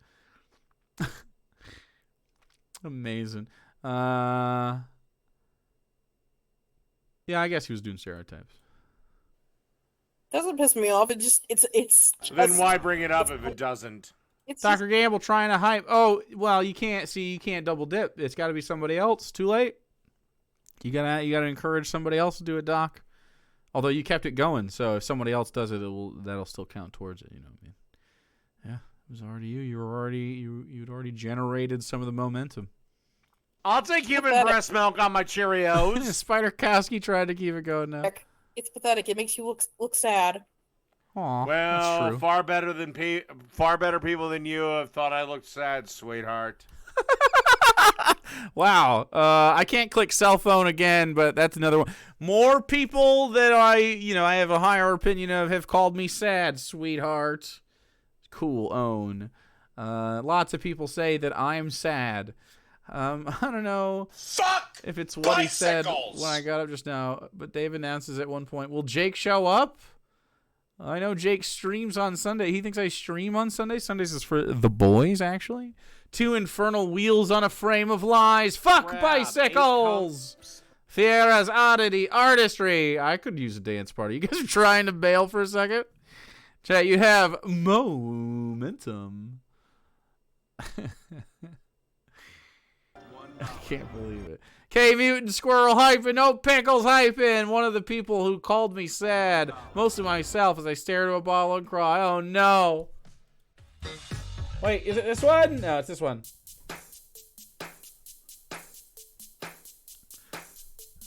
Speaker 1: Amazing. Yeah, I guess he was doing stereotypes.
Speaker 6: Doesn't piss me off. It's just,
Speaker 3: Then why bring it up if it doesn't?
Speaker 6: It's
Speaker 1: Dr. Gamble trying to hype. Oh, well, you can't double dip. It's got to be somebody else. Too late. You gotta encourage somebody else to do it, Doc. Although you kept it going, so if somebody else does it, that'll still count towards it. You know what I mean? Yeah, it was already you. You'd already generated some of the momentum.
Speaker 3: I'll take human breast milk on my Cheerios.
Speaker 1: Spider-Kowski tried to keep it going now.
Speaker 6: It's pathetic. It makes you look sad.
Speaker 1: Aw, that's
Speaker 3: Well,
Speaker 1: true.
Speaker 3: far better people than you have thought I looked sad, sweetheart.
Speaker 1: Wow. I can't click cell phone again, but that's another one. More people that I have a higher opinion of have called me sad, sweetheart. Cool, own. Lots of people say that I'm sad. I don't know
Speaker 2: Fuck
Speaker 1: if it's what he said
Speaker 2: bicycles!
Speaker 1: when I got up just now, but Dave announces at one point, will Jake show up? I know Jake streams on Sunday. He thinks I stream on Sunday. Sundays is for the boys, actually. 2 infernal wheels on a frame of lies. Fuck
Speaker 3: Crap,
Speaker 1: bicycles! Fiera's oddity, artistry. I could use a dance party. You guys are trying to bail for a second? Chat, you have momentum. I can't believe it. K Mutant Squirrel hyping, no pickles hyping. One of the people who called me sad, most of myself, as I stare at a bottle and cry. Oh no. Wait, is it this one? No, it's this one.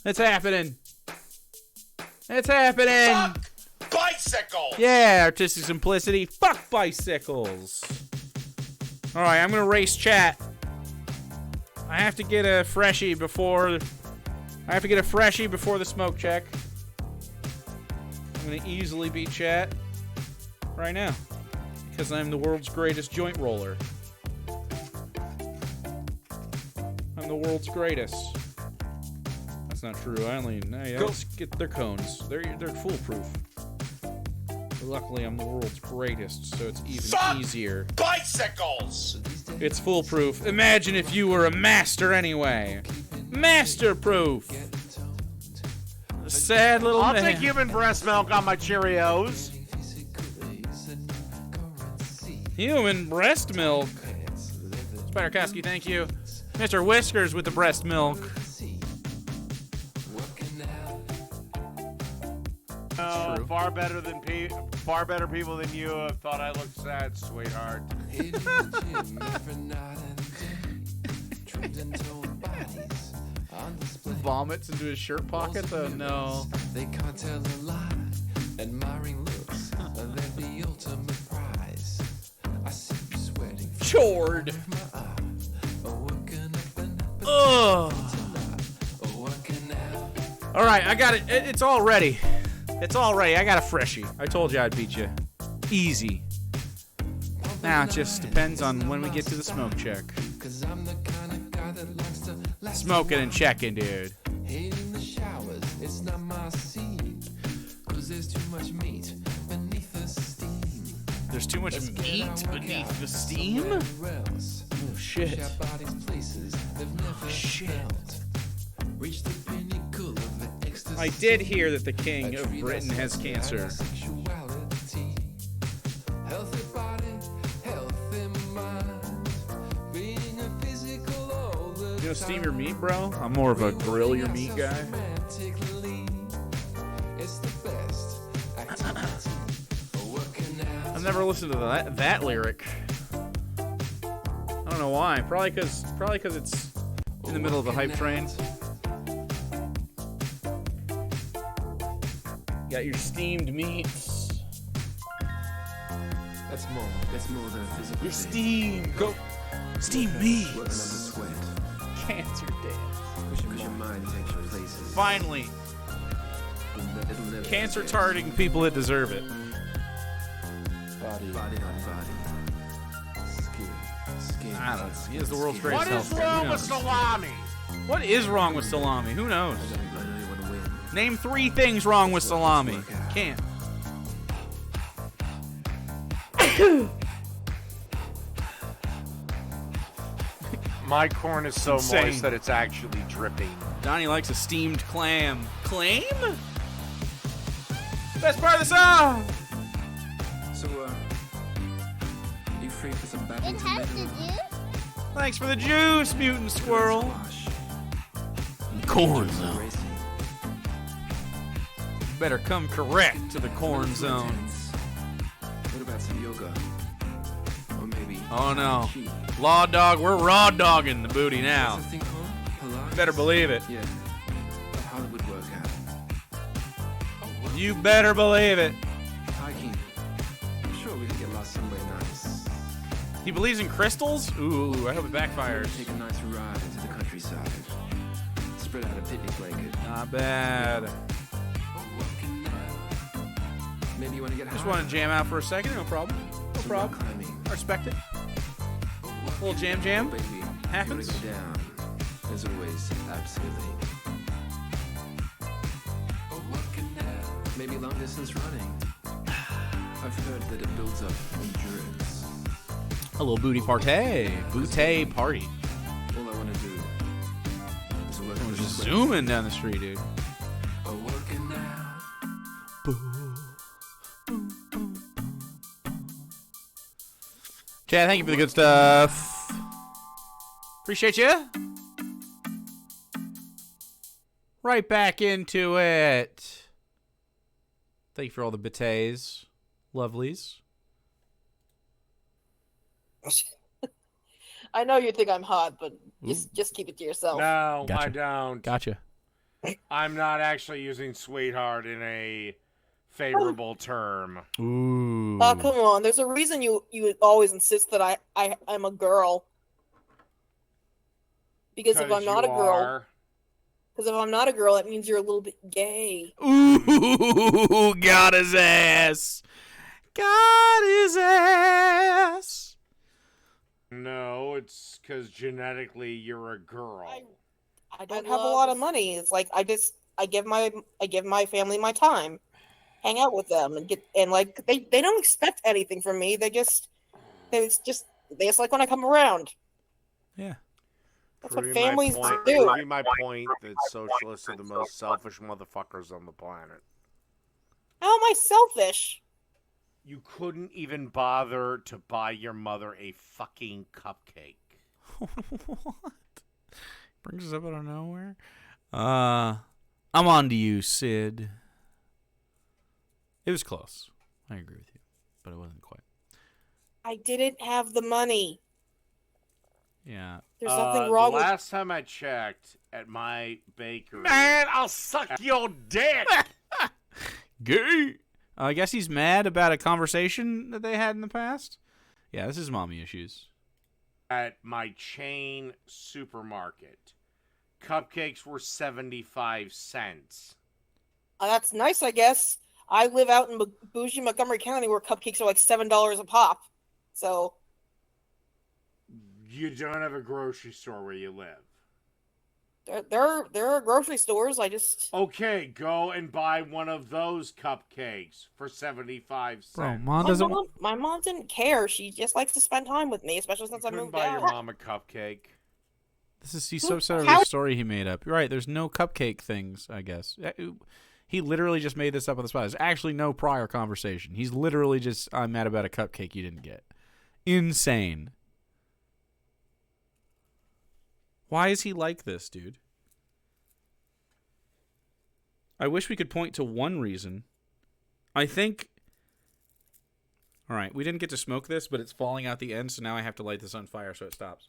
Speaker 1: It's happening. It's happening.
Speaker 2: Fuck Bicycle!
Speaker 1: Yeah, artistic simplicity. Fuck bicycles. All right, I'm gonna race chat. I have to get a freshie before. The smoke check. I'm gonna easily beat chat right now because I'm the world's greatest joint roller. I'm the world's greatest. That's not true. Let's get their cones. They're foolproof. But luckily, I'm the world's greatest, so it's even easier.
Speaker 2: Bicycles!
Speaker 1: It's foolproof. Imagine if you were a master anyway. Master-proof. A sad little
Speaker 3: I'll
Speaker 1: man.
Speaker 3: take human breast milk on my Cheerios.
Speaker 1: Human breast milk. Spider-Kowski, thank you. Mr. Whiskers with the breast milk.
Speaker 3: Oh, far better people than you have thought I looked sad, sweetheart.
Speaker 1: Vomits into his shirt pocket, though. No.
Speaker 9: They can't tell a lie. Admiring looks, they're the ultimate prize. I see you sweating.
Speaker 1: Chored. Ugh. All right, I got it. It's all ready. It's all ready. I got a freshie. I told you I'd beat you. Easy. Now it just depends on when we get to the smoke check. Smoking and checking, dude.
Speaker 9: Hating the showers, it's not my scene. 'Cause there's too much meat beneath the steam.
Speaker 1: There's too much meat beneath the steam? Oh, shit. Oh, shit.
Speaker 9: Reach the pinnacle of the ecstasy.
Speaker 1: I did hear that the king of Britain has cancer.
Speaker 9: Healthy body, healthy mind. Being a physical all the
Speaker 1: You know, steam your meat, bro? I'm more of a grill your meat guy.
Speaker 9: It's the best activity. Working out.
Speaker 1: I've never listened to that lyric. I don't know why. Probably because it's in the middle of the hype train. Got your steamed meats.
Speaker 9: That's more than a physical.
Speaker 1: Your
Speaker 9: thing.
Speaker 1: steam. Go. Steamed meats.
Speaker 9: Working up the sweat.
Speaker 1: Cancer dance.
Speaker 9: Push your mind takes you places.
Speaker 1: Finally.
Speaker 9: It'll never
Speaker 1: Cancer
Speaker 9: forget.
Speaker 1: targeting people that deserve it.
Speaker 9: Body on body. Skin.
Speaker 1: I don't know. He is the world's
Speaker 3: What
Speaker 1: greatest
Speaker 3: is
Speaker 1: healthcare.
Speaker 3: wrong
Speaker 1: Who
Speaker 3: with
Speaker 1: knows?
Speaker 3: salami?
Speaker 1: What is wrong with salami? Who knows?
Speaker 9: I know you want to win.
Speaker 1: Name 3 things wrong with salami. Can't.
Speaker 3: My corn is so
Speaker 1: Insane.
Speaker 3: moist that it's actually dripping.
Speaker 1: Donnie likes a steamed clam. Claim? Best part of the song!
Speaker 9: So, you free for some
Speaker 7: It
Speaker 9: badminton?
Speaker 7: has to do.
Speaker 1: Thanks for the juice, mutant squirrel. Corn zone.
Speaker 9: Racing.
Speaker 1: Better come correct to the corn zone.
Speaker 9: What about some yoga? Or maybe.
Speaker 1: Oh no.
Speaker 9: Chi.
Speaker 1: Law dog, we're raw dogging the booty now.
Speaker 9: What's the thing called? Pilates?
Speaker 1: Better believe it.
Speaker 9: Yeah. A Hollywood workout.
Speaker 1: You better believe it.
Speaker 9: Hiking. I'm sure we could get lost somewhere nice.
Speaker 1: He believes in crystals? Ooh, I hope it backfires.
Speaker 9: Take a nice ride to the countryside. Spread out a picnic blanket.
Speaker 1: Not bad.
Speaker 9: Maybe you want to get
Speaker 1: Just
Speaker 9: high.
Speaker 1: want to jam out for a second. No problem. No
Speaker 9: Some rock
Speaker 1: problem.
Speaker 9: climbing.
Speaker 1: I respect it. A little jam.
Speaker 9: Oh, baby.
Speaker 1: Happens.
Speaker 9: If you want to go down, as always, absolutely. Maybe long distance running. I've heard that it builds up endurance.
Speaker 1: A little booty party. Booty party.
Speaker 9: All I want to do is work
Speaker 1: I
Speaker 9: on
Speaker 1: was
Speaker 9: the
Speaker 1: just
Speaker 9: sweat.
Speaker 1: zooming down the street, dude.
Speaker 9: Working out.
Speaker 1: Chad, thank you for the good stuff. Appreciate you. Right back into it. Thank you for all the betays. Lovelies.
Speaker 6: I know you think I'm hot, but just keep it to yourself.
Speaker 3: No,
Speaker 1: Gotcha.
Speaker 3: I don't.
Speaker 1: Gotcha.
Speaker 3: I'm not actually using sweetheart in a favorable term.
Speaker 1: Ooh.
Speaker 6: Oh, come on. There's a reason you always insist that I'm a girl. Because if I'm not a girl, that means you're a little bit gay.
Speaker 1: Ooh, got his ass. Got his ass.
Speaker 3: No, it's because genetically you're a girl.
Speaker 6: I don't have a lot of money. It's like I give my family my time, hang out with them, and like they don't expect anything from me. They just like when I come around.
Speaker 1: Yeah.
Speaker 6: That's what families do.
Speaker 3: Proving my point that socialists are the most selfish motherfuckers on the planet.
Speaker 6: How am I selfish?
Speaker 3: You couldn't even bother to buy your mother a fucking cupcake.
Speaker 1: What? Brings us up out of nowhere. I'm on to you, Sid. It was close. I agree with you, but it wasn't quite.
Speaker 6: I didn't have the money.
Speaker 1: Yeah.
Speaker 6: There's nothing wrong with...
Speaker 3: Last time I checked at my bakery... Man, I'll suck your dick!
Speaker 1: Gay! I guess he's mad about a conversation that they had in the past. Yeah, this is mommy issues.
Speaker 3: At my chain supermarket, cupcakes were 75 cents.
Speaker 6: That's nice, I guess. I live out in bougie Montgomery County where cupcakes are like $7 a pop. So...
Speaker 3: You don't have a grocery store where you live.
Speaker 6: There are grocery stores. I just...
Speaker 3: Okay, go and buy one of those cupcakes for 75 cents.
Speaker 1: Bro, mom doesn't...
Speaker 6: My mom didn't care. She just likes to spend time with me, especially since I moved
Speaker 3: buy
Speaker 6: out.
Speaker 3: your mom a cupcake.
Speaker 1: He's so upset over the story he made up. You're right, there's no cupcake things, I guess. He literally just made this up on the spot. There's actually no prior conversation. He's literally just, I'm mad about a cupcake you didn't get. Insane. Why is he like this, dude? I wish we could point to one reason. I think... Alright, we didn't get to smoke this, but it's falling out the end, so now I have to light this on fire so it stops.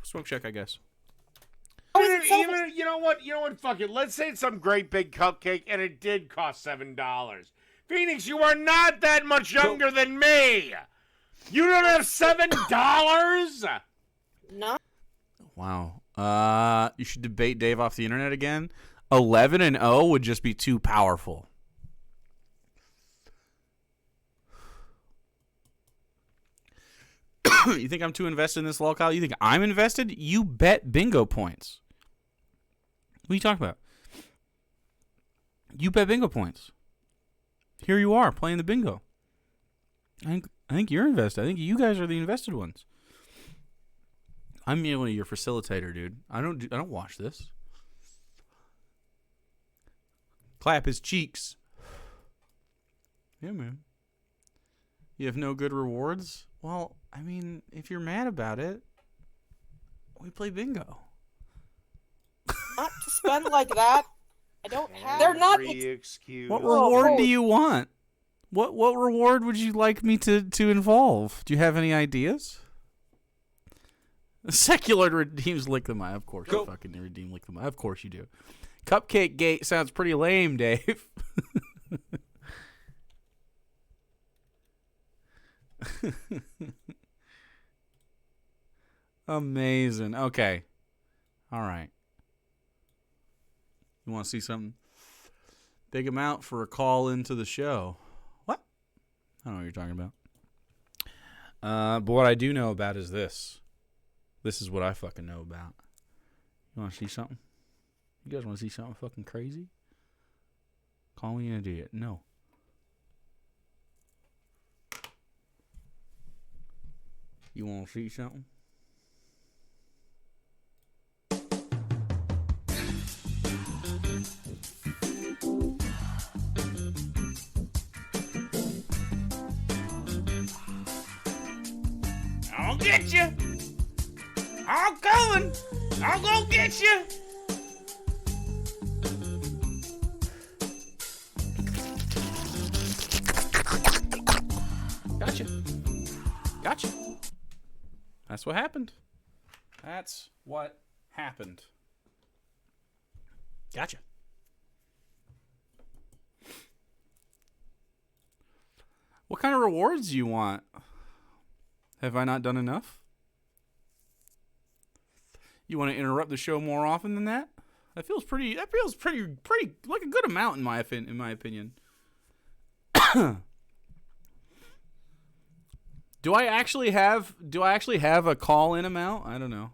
Speaker 1: Smoke check, I guess.
Speaker 3: Even, you know what? Fuck it. Let's say it's some great big cupcake and it did cost $7. Phoenix, you are not that much younger than me. You don't have $7?
Speaker 6: No.
Speaker 1: Wow. You should debate Dave off the internet again. 11-0 would just be too powerful. You think I'm too invested in this lolcow? You think I'm invested? You bet bingo points. What are you talking about? You bet bingo points. Here you are playing the bingo. I think you're invested. I think you guys are the invested ones. I'm merely your facilitator, dude. I don't watch this. Clap his cheeks. Yeah, man. You have no good rewards? Well, I mean, if you're mad about it, we play bingo.
Speaker 6: Not to spend like that. I don't have... They're not...
Speaker 1: What reward do you want? What reward would you like me to involve? Do you have any ideas? Secular redeems Lick them Eye. Of course you fucking redeem Lick them Eye. Of course you do. Cupcake Gate sounds pretty lame, Dave. Amazing. Okay. All right. You want to see something? Big amount for a call into the show. What? I don't know what you're talking about. But what I do know about is this. This is what I fucking know about. You want to see something? You guys want to see something fucking crazy? Call me an idiot. No. You want to see something? I'll get you. I'm coming. I'm gonna get you. Gotcha. That's what happened. Gotcha. What kind of rewards do you want? Have I not done enough? You want to interrupt the show more often than that? That feels pretty like a good amount in my opinion. Do I actually have a call-in amount? I don't know.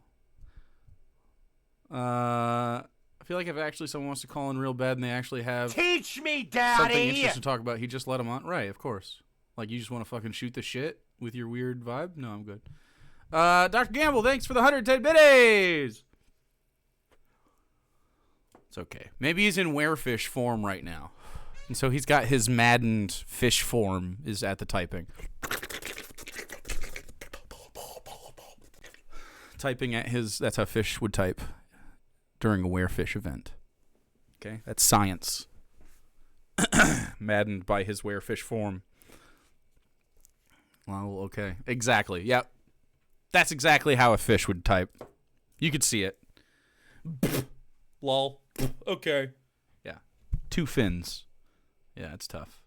Speaker 1: I feel like if actually someone wants to call in real bad and they actually have
Speaker 3: Teach me, Daddy!
Speaker 1: something interesting to talk about, he just let them on. Right, of course. Like, you just want to fucking shoot the shit with your weird vibe? No, I'm good. Dr. Gamble, thanks for the 110 biddies! It's okay. Maybe he's in werefish form right now. And so he's got his maddened fish form is at the typing. Typing at his, that's how fish would type during a werefish event. Okay, that's science. Maddened by his werefish form. Well, okay. Exactly. Yep. That's exactly how a fish would type. You could see it. Lol. Okay. Yeah. 2 fins. Yeah, it's tough.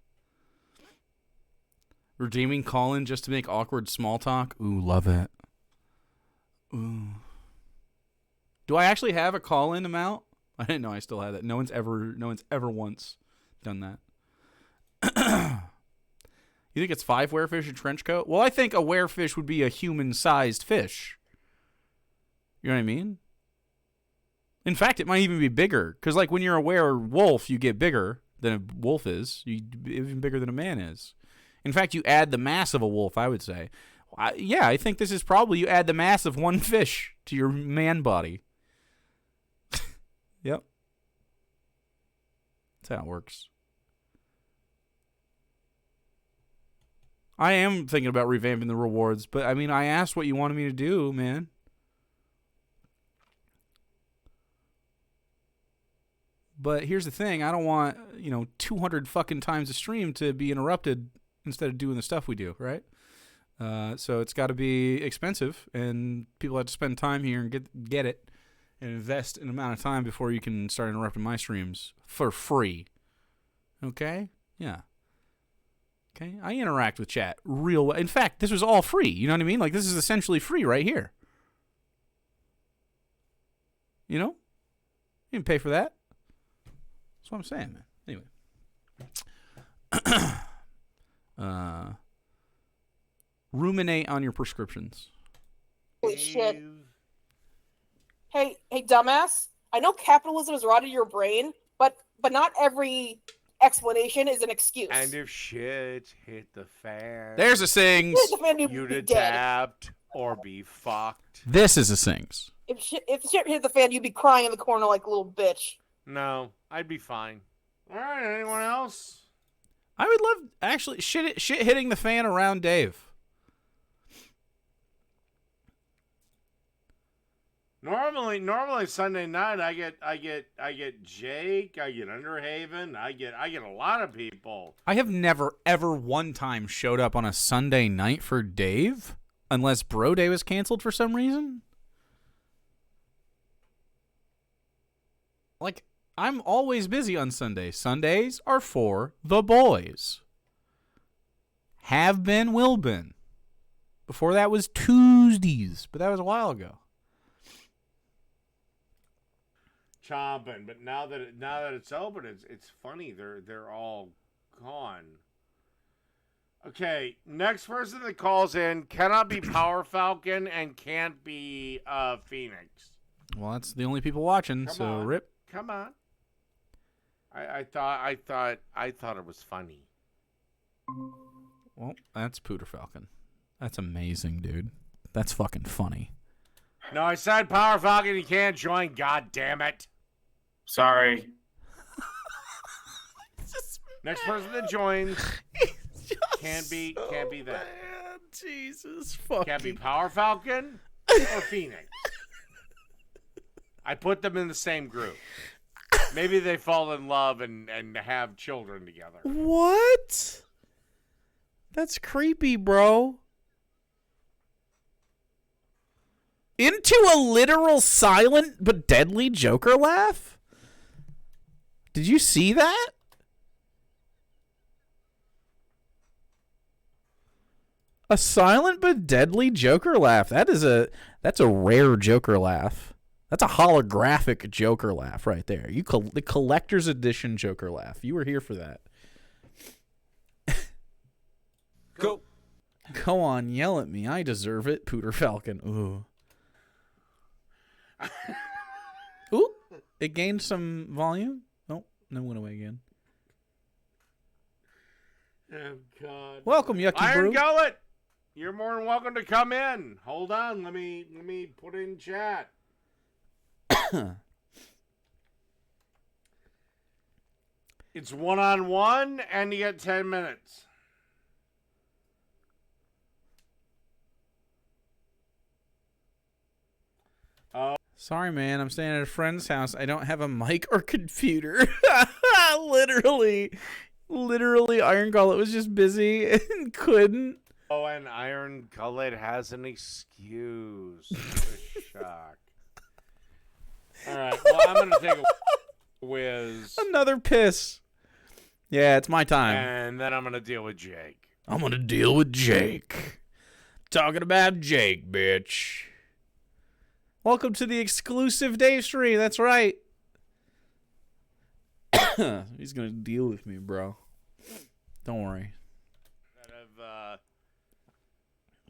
Speaker 1: Redeeming call-in just to make awkward small talk. Ooh, love it. Ooh. Do I actually have a call-in amount? I didn't know I still had that. No one's ever once done that. You think it's 5 werefish in trench coat? Well, I think a werefish would be a human-sized fish. You know what I mean? In fact, it might even be bigger. Because, like, when you're a werewolf, you get bigger than a wolf is. Even bigger than a man is. In fact, you add the mass of a wolf, I would say. I think this is probably you add the mass of 1 fish to your man body. Yep. That's how it works. I am thinking about revamping the rewards, but I mean, I asked what you wanted me to do, man. But here's the thing, I don't want, 200 fucking times a stream to be interrupted instead of doing the stuff we do, right? So it's got to be expensive, and people have to spend time here and get it and invest an amount of time before you can start interrupting my streams for free. Okay? Yeah. Okay? I interact with chat real well. In fact, this was all free. You know what I mean? Like, this is essentially free right here. You know? You didn't pay for that. That's what I'm saying, man. Anyway. Ruminate on your prescriptions.
Speaker 6: Holy shit. Hey, dumbass. I know capitalism has rotted your brain, but not every explanation is an excuse.
Speaker 3: And if shit hit the fan,
Speaker 1: there's a sings.
Speaker 3: You'd adapt or be fucked.
Speaker 1: This is a sings.
Speaker 6: If shit hit the fan, you'd be crying in the corner like a little bitch.
Speaker 3: No, I'd be fine. All right, anyone else?
Speaker 1: I would love, actually, shit hitting the fan around Dave.
Speaker 3: Normally Sunday night I get Jake, I get Underhaven, I get a lot of people.
Speaker 1: I have never ever one time showed up on a Sunday night for Dave, unless Bro Day was canceled for some reason. Like, I'm always busy on Sundays. Sundays are for the boys. Have been, will been. Before that was Tuesdays, but that was a while ago.
Speaker 3: Chomping, but now that it's open, it's funny. They're all gone. Okay, next person that calls in cannot be Power Falcon and can't be Phoenix.
Speaker 1: Well, that's the only people watching.
Speaker 3: Come
Speaker 1: so
Speaker 3: on.
Speaker 1: rip.
Speaker 3: Come on. I thought it was funny.
Speaker 1: Well, that's Pooter Falcon. That's amazing, dude. That's fucking funny.
Speaker 3: No, I said Power Falcon. You can't join. God damn it.
Speaker 5: Sorry.
Speaker 3: Next person that joins can't be that.
Speaker 1: Man, Jesus fucking.
Speaker 3: Can't be Power Falcon or Phoenix. I put them in the same group. Maybe they fall in love and have children together.
Speaker 1: What? That's creepy, bro. Into a literal silent but deadly Joker laugh? Did you see that? A silent but deadly Joker laugh. That's a rare Joker laugh. That's a holographic Joker laugh right there. The collector's edition Joker laugh. You were here for that.
Speaker 2: Go.
Speaker 1: Go on, yell at me. I deserve it, Pooter Falcon. Ooh. Ooh. It gained some volume. Oh, no, went away again.
Speaker 3: Oh, God.
Speaker 1: Welcome, Yucky
Speaker 3: Iron
Speaker 1: Brew.
Speaker 3: Gullet, you're more than welcome to come in. Hold on, let me put it in chat. It's 1-on-1, and you get 10 minutes.
Speaker 1: Sorry, man. I'm staying at a friend's house. I don't have a mic or computer. Literally, Iron Gullet was just busy and couldn't.
Speaker 3: Oh, and Iron Gullet has an excuse. What a shock. All right, well, I'm going to take a whiz.
Speaker 1: Another piss. Yeah, it's my time.
Speaker 3: And then I'm going to deal with Jake.
Speaker 1: I'm going to deal with Jake. Talking about Jake, bitch. Welcome to the exclusive Dave stream. That's right. He's going to deal with me, bro. Don't worry.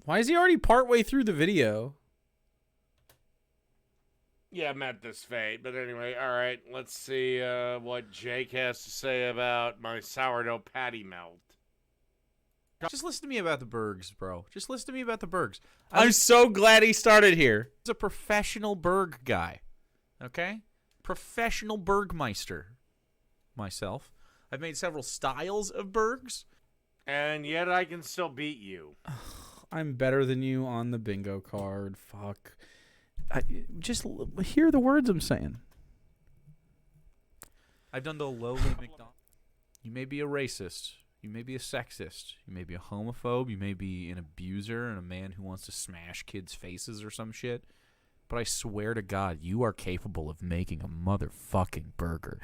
Speaker 1: Why is he already partway through the video?
Speaker 3: Yeah, met this fate. But anyway, all right, let's see what Jake has to say about my sourdough patty melt.
Speaker 1: Just listen to me about the Bergs, bro. Just listen to me about the Bergs. I'm so glad he started here. He's a professional Berg guy. Okay? Professional Bergmeister. Myself. I've made several styles of Bergs.
Speaker 3: And yet I can still beat you.
Speaker 1: I'm better than you on the bingo card. Fuck. Just hear the words I'm saying. I've done the lowly McDonald's. You may be a racist. You may be a sexist. You may be a homophobe. You may be an abuser and a man who wants to smash kids' faces or some shit. But I swear to God, you are capable of making a motherfucking burger.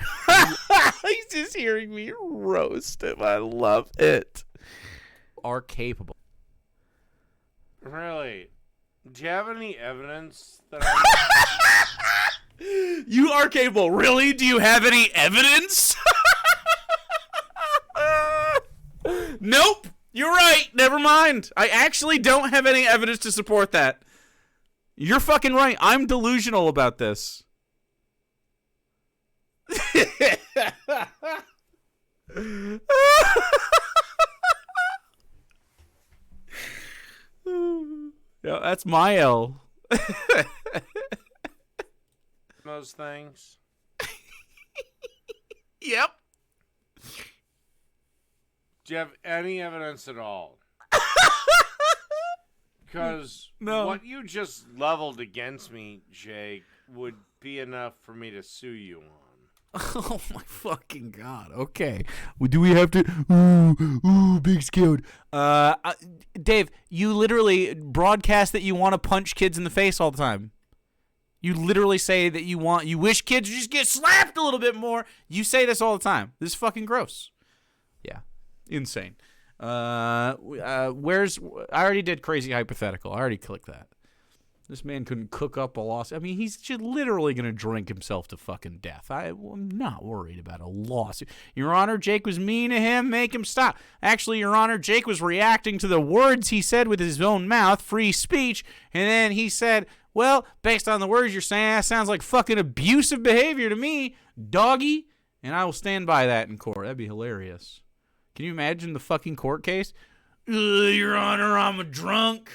Speaker 1: He's just hearing me roast him. I love it. Are capable.
Speaker 3: Really? Do you have any evidence that
Speaker 1: You are capable. Really? Do you have any evidence? Nope. You're right. Never mind. I actually don't have any evidence to support that. You're fucking right. I'm delusional about this. Yeah, that's my L.
Speaker 3: those things?
Speaker 1: Yep.
Speaker 3: Do you have any evidence at all? Because
Speaker 1: No.
Speaker 3: what you just leveled against me, Jake, would be enough for me to sue you on.
Speaker 1: Oh my fucking God. Okay. Well, do we have to? Ooh, big scared. Dave, you literally broadcast that you want to punch kids in the face all the time. You literally say that you wish kids would just get slapped a little bit more. You say this all the time. This is fucking gross. Yeah. Insane. I already did crazy hypothetical. I already clicked that. This man couldn't cook up a lawsuit. I mean, he's just literally going to drink himself to fucking death. I'm not worried about a lawsuit. Your Honor, Jake was mean to him. Make him stop. Actually, Your Honor, Jake was reacting to the words he said with his own mouth, free speech, and then he said, well, based on the words you're saying, that sounds like fucking abusive behavior to me, doggy, and I will stand by that in court. That'd be hilarious. Can you imagine the fucking court case? Your Honor, I'm a drunk.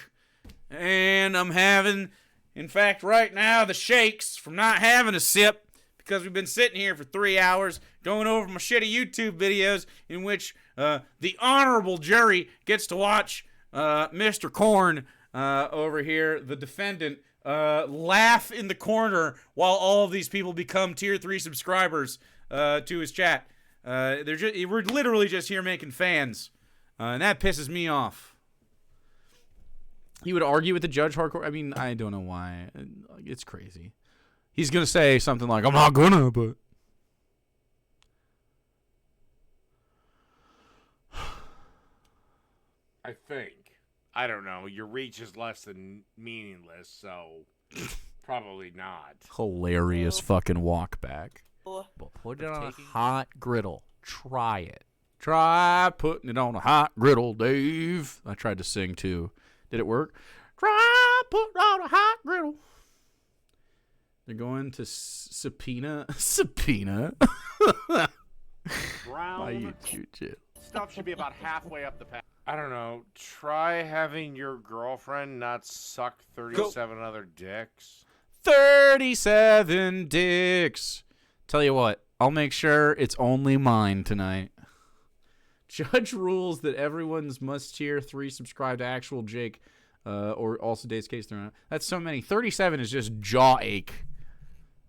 Speaker 1: And I'm having, in fact, right now, the shakes from not having a sip because we've been sitting here for 3 hours going over my shitty YouTube videos in which the honorable jury gets to watch Mr. Korn over here, the defendant, laugh in the corner while all of these people become Tier 3 subscribers to his chat. We're literally just here making fans, and that pisses me off. He would argue with the judge hardcore. I mean, I don't know why. It's crazy. He's going to say something like, I'm not gonna, but...
Speaker 3: I think. I don't know. Your reach is less than meaningless, so probably not.
Speaker 1: Hilarious fucking walk back.
Speaker 6: Oh.
Speaker 1: But put it on a hot griddle. Try it. Try putting it on a hot griddle, Dave. I tried to sing too. Did it work? Try putting it on a hot griddle. They're going to subpoena. Subpoena.
Speaker 3: Brown stuff should be about halfway up the path. I don't know. Try having your girlfriend not suck 37 other dicks.
Speaker 1: 37 dicks. Tell you what, I'll make sure it's only mine tonight. Judge rules that everyone's must tier 3 subscribe to Actual Jake, or also Dave's Case. That's so many. 37 is just jaw ache.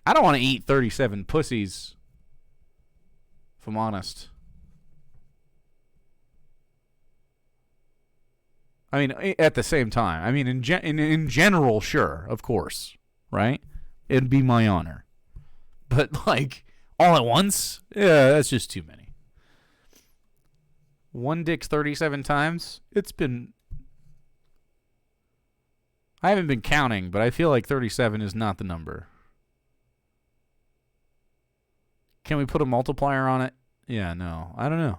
Speaker 1: I don't want to eat 37 pussies, if I'm honest. I mean, at the same time. I mean, in general, sure, of course, right? It'd be my honor. But, like, all at once? Yeah, that's just too many. One dick's 37 times? It's been... I haven't been counting, but I feel like 37 is not the number. Can we put a multiplier on it? Yeah, no. I don't know.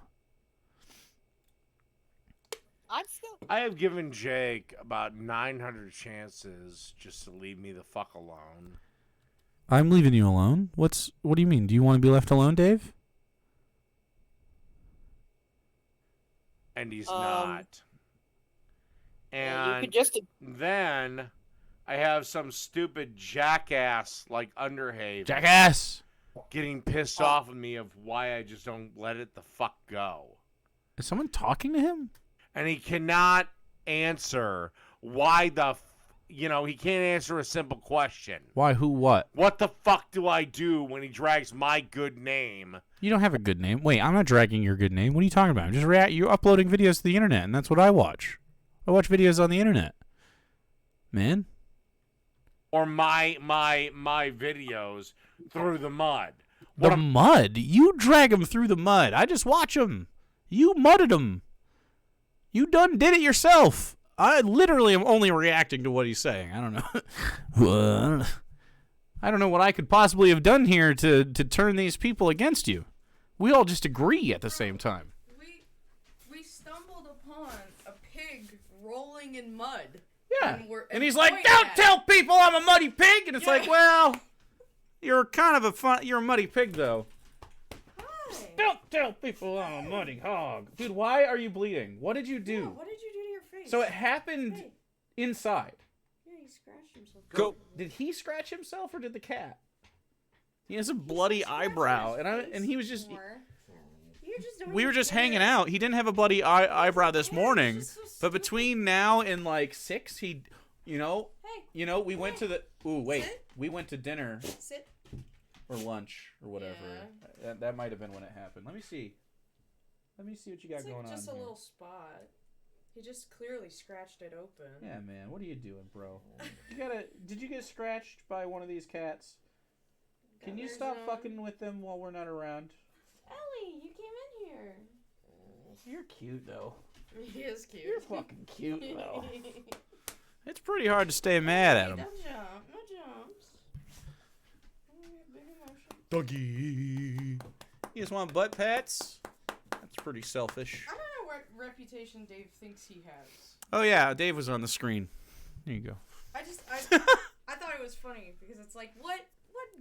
Speaker 3: I have given Jake about 900 chances just to leave me the fuck alone.
Speaker 1: I'm leaving you alone? What do you mean? Do you want to be left alone, Dave?
Speaker 3: And he's not.
Speaker 6: Yeah,
Speaker 3: And
Speaker 6: you could
Speaker 3: then I have some stupid jackass like Underhaven.
Speaker 1: Jackass!
Speaker 3: Getting pissed off with me of why I just don't let it the fuck go.
Speaker 1: Is someone talking to him?
Speaker 3: And he cannot answer why he can't answer a simple question.
Speaker 1: Why, who, what?
Speaker 3: What the fuck do I do when he drags my good name?
Speaker 1: You don't have a good name. Wait, I'm not dragging your good name. What are you talking about? I'm just you're uploading videos to the internet, and that's what I watch. I watch videos on the internet. Man.
Speaker 3: Or my videos through the mud.
Speaker 1: The mud? You drag them through the mud. I just watch them. You mudded them. You done did it yourself. I literally am only reacting to what he's saying. I don't know. I don't know what I could possibly have done here to turn these people against you. We all just agree at the same time.
Speaker 10: We stumbled upon a pig rolling in mud.
Speaker 1: Yeah. And he's like, don't tell people I'm a muddy pig. And it's like, well, you're kind of you're a muddy pig, though. Hi. Don't tell people I'm a muddy hog. Dude, why are you bleeding? What did you do?
Speaker 10: Yeah, what did you do to your face?
Speaker 1: So it happened inside.
Speaker 10: Yeah, he scratched himself.
Speaker 1: Go. Did he scratch himself or did the cat? He has a bloody eyebrow, and he was just. We were just hanging out. He didn't have a bloody eyebrow this morning, but between now and like 6, we went to the. Ooh, wait, we went to dinner.
Speaker 10: Sit.
Speaker 1: Or lunch or whatever. Yeah. That might have been when it happened. Let me see what you got going on.
Speaker 10: Just a
Speaker 1: here.
Speaker 10: little spot. He just clearly scratched it open.
Speaker 1: Yeah, man. What are you doing, bro? Did you get scratched by one of these cats? Can you stop fucking with them while we're not around?
Speaker 10: Ellie, you came in here.
Speaker 1: You're cute, though.
Speaker 10: He is cute.
Speaker 1: You're fucking cute, though. It's pretty hard to stay mad at him.
Speaker 10: No jump. No jumps.
Speaker 1: Doggy. You just want butt pats? That's pretty selfish.
Speaker 10: I don't know what reputation Dave thinks he has.
Speaker 1: Oh, yeah. Dave was on the screen. There you go.
Speaker 10: I thought it was funny because it's like, what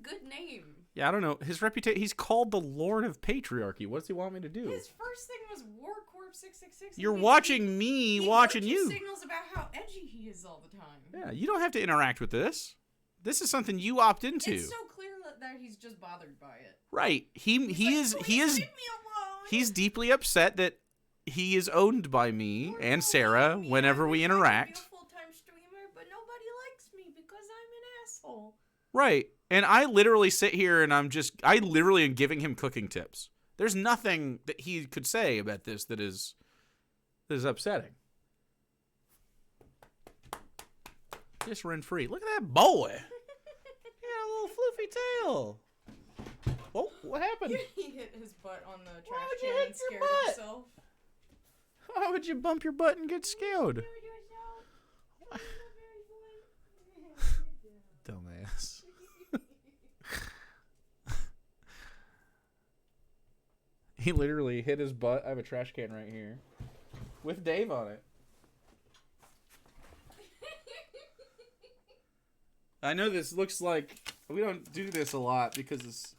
Speaker 10: good name?
Speaker 1: Yeah, I don't know. His reputation, he's called the Lord of Patriarchy. What does he want me to do?
Speaker 10: His first thing was War Corp 666.
Speaker 1: You're watching me watching you.
Speaker 10: Signals about how edgy he is all the time.
Speaker 1: Yeah, you don't have to interact with this. This is something you opt into.
Speaker 10: It's so clear that he's just bothered by it.
Speaker 1: Right. He is he's deeply upset that he is owned by me and Sarah whenever we interact.
Speaker 10: I'm a full-time streamer, but nobody likes me because I'm an asshole.
Speaker 1: Right. And I literally sit here and I literally am giving him cooking tips. There's nothing that he could say about this that is upsetting. Just run free. Look at that boy. He got a little floofy tail. Oh, what happened?
Speaker 10: He hit his butt on the trash
Speaker 1: would you
Speaker 10: can
Speaker 1: hit
Speaker 10: and
Speaker 1: your
Speaker 10: scared
Speaker 1: butt?
Speaker 10: himself.
Speaker 1: Why would you bump your butt and get scared? Dumbass. He literally hit his butt. I have a trash can right here with Dave on it. I know this looks like we don't do this a lot because it's,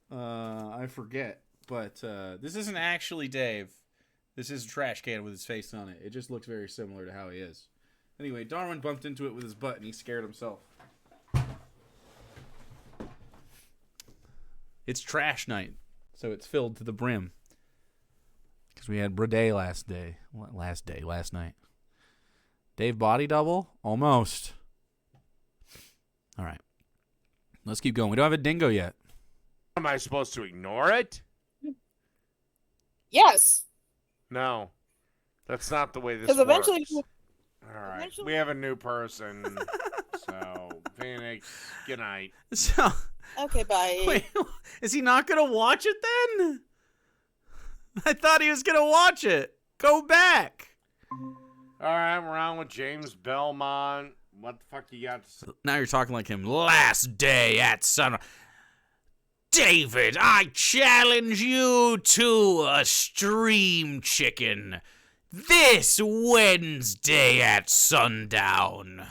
Speaker 1: I forget, but this isn't actually Dave. This is a trash can with his face on it. It just looks very similar to how he is. Anyway, Darwin bumped into it with his butt and he scared himself. It's trash night, so it's filled to the brim. Because we had Brade last night. Dave body double? Almost. All right. Let's keep going. We don't have a dingo yet.
Speaker 3: Am I supposed to ignore it?
Speaker 6: Yes.
Speaker 3: No. That's not the way this
Speaker 6: Because
Speaker 3: works.
Speaker 6: eventually.
Speaker 3: All right. We have a new person. So, Phoenix, good night.
Speaker 1: So,
Speaker 6: Okay, bye.
Speaker 1: wait, is he not going to watch it then? I thought he was going to watch it. Go back.
Speaker 3: All right, we're on with James Belmont. What the fuck you got to say?
Speaker 1: Now you're talking like him. Last day at sunrise. David, I challenge you to a stream chicken this Wednesday at sundown.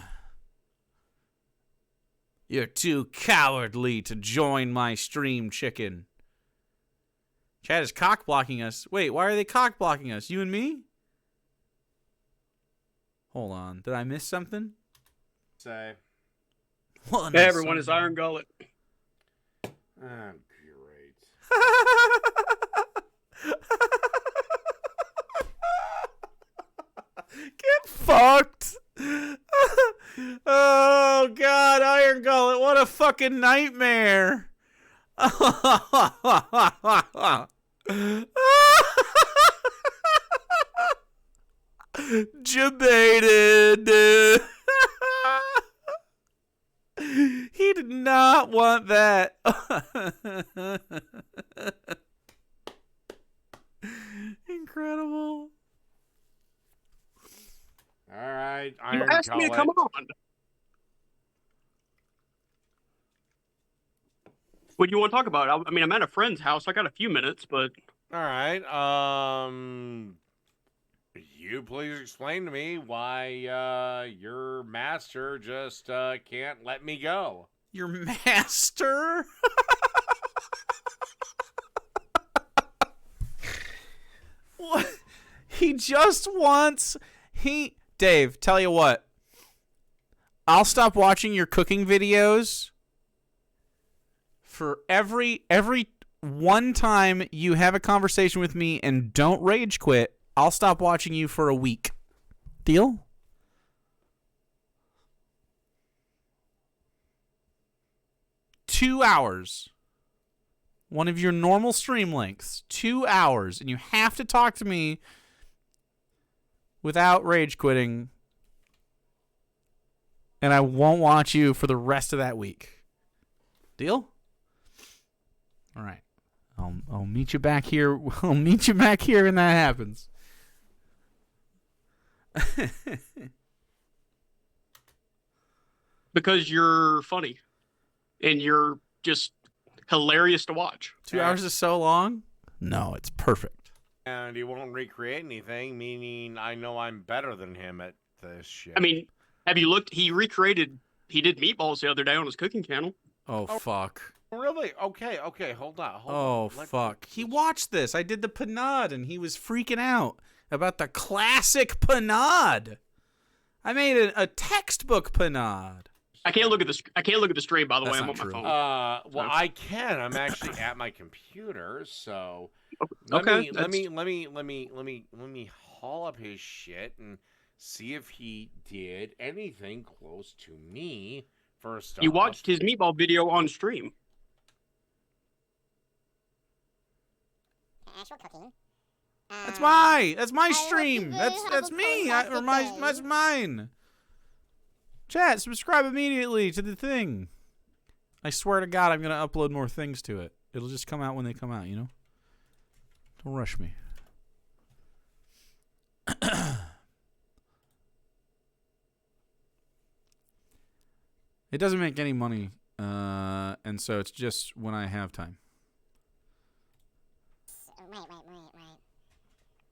Speaker 1: You're too cowardly to join my stream chicken. Chad is cock blocking us. Wait, why are they cock blocking us? You and me? Hold on. Did I miss something?
Speaker 3: Say.
Speaker 1: What
Speaker 11: Hey everyone, it's Iron Gullet.
Speaker 3: Oh, great.
Speaker 1: Get fucked. Oh, God, Iron Gullet, what a fucking nightmare. Debated. He did not want that. Incredible.
Speaker 3: All right,
Speaker 11: You
Speaker 3: Iron
Speaker 11: asked me to
Speaker 3: Gullet.
Speaker 11: come on. What do you want to talk about? I mean, I'm at a friend's house. I got a few minutes, but
Speaker 3: All right. You please explain to me why your master just can't let me go.
Speaker 1: Your master? What? He just wants... Dave, tell you what. I'll stop watching your cooking videos for every one time you have a conversation with me and don't rage quit. I'll stop watching you for a week. Deal? $2. One of your normal stream lengths. 2 hours. And you have to talk to me without rage quitting. And I won't watch you for the rest of that week. Deal? All right. I'll meet you back here. I'll meet you back here when that happens.
Speaker 11: because you're funny and you're just hilarious to watch.
Speaker 1: 2 hours is so long? No, it's perfect.
Speaker 3: And he won't recreate anything, meaning I know I'm better than him at this shit.
Speaker 11: I mean, have you looked? He did meatballs the other day on his cooking channel.
Speaker 1: Oh, fuck.
Speaker 3: Really? Okay, hold on.
Speaker 1: Oh, fuck. He watched this. I did the panade, and he was freaking out about the classic panade. I made a textbook panade.
Speaker 11: I can't look at the stream, by the
Speaker 1: That's
Speaker 11: way. I'm on
Speaker 1: not
Speaker 11: my
Speaker 1: true.
Speaker 11: phone.
Speaker 3: Well, I can. I'm actually at my computer, so
Speaker 11: Okay,
Speaker 3: let me haul up his shit and see if he did anything close to me. First off,
Speaker 11: You watched his meatball video on stream.
Speaker 4: Actual cooking.
Speaker 1: That's my
Speaker 7: I
Speaker 1: stream.
Speaker 7: hope you
Speaker 1: That's
Speaker 7: have a
Speaker 1: me.
Speaker 7: fantastic
Speaker 1: That's
Speaker 7: day.
Speaker 1: mine. Chat, subscribe immediately to the thing. I swear to God, I'm gonna upload more things to it. It'll just come out when they come out, you know? Don't rush me. It doesn't make any money, and so it's just when I have time.
Speaker 4: Right.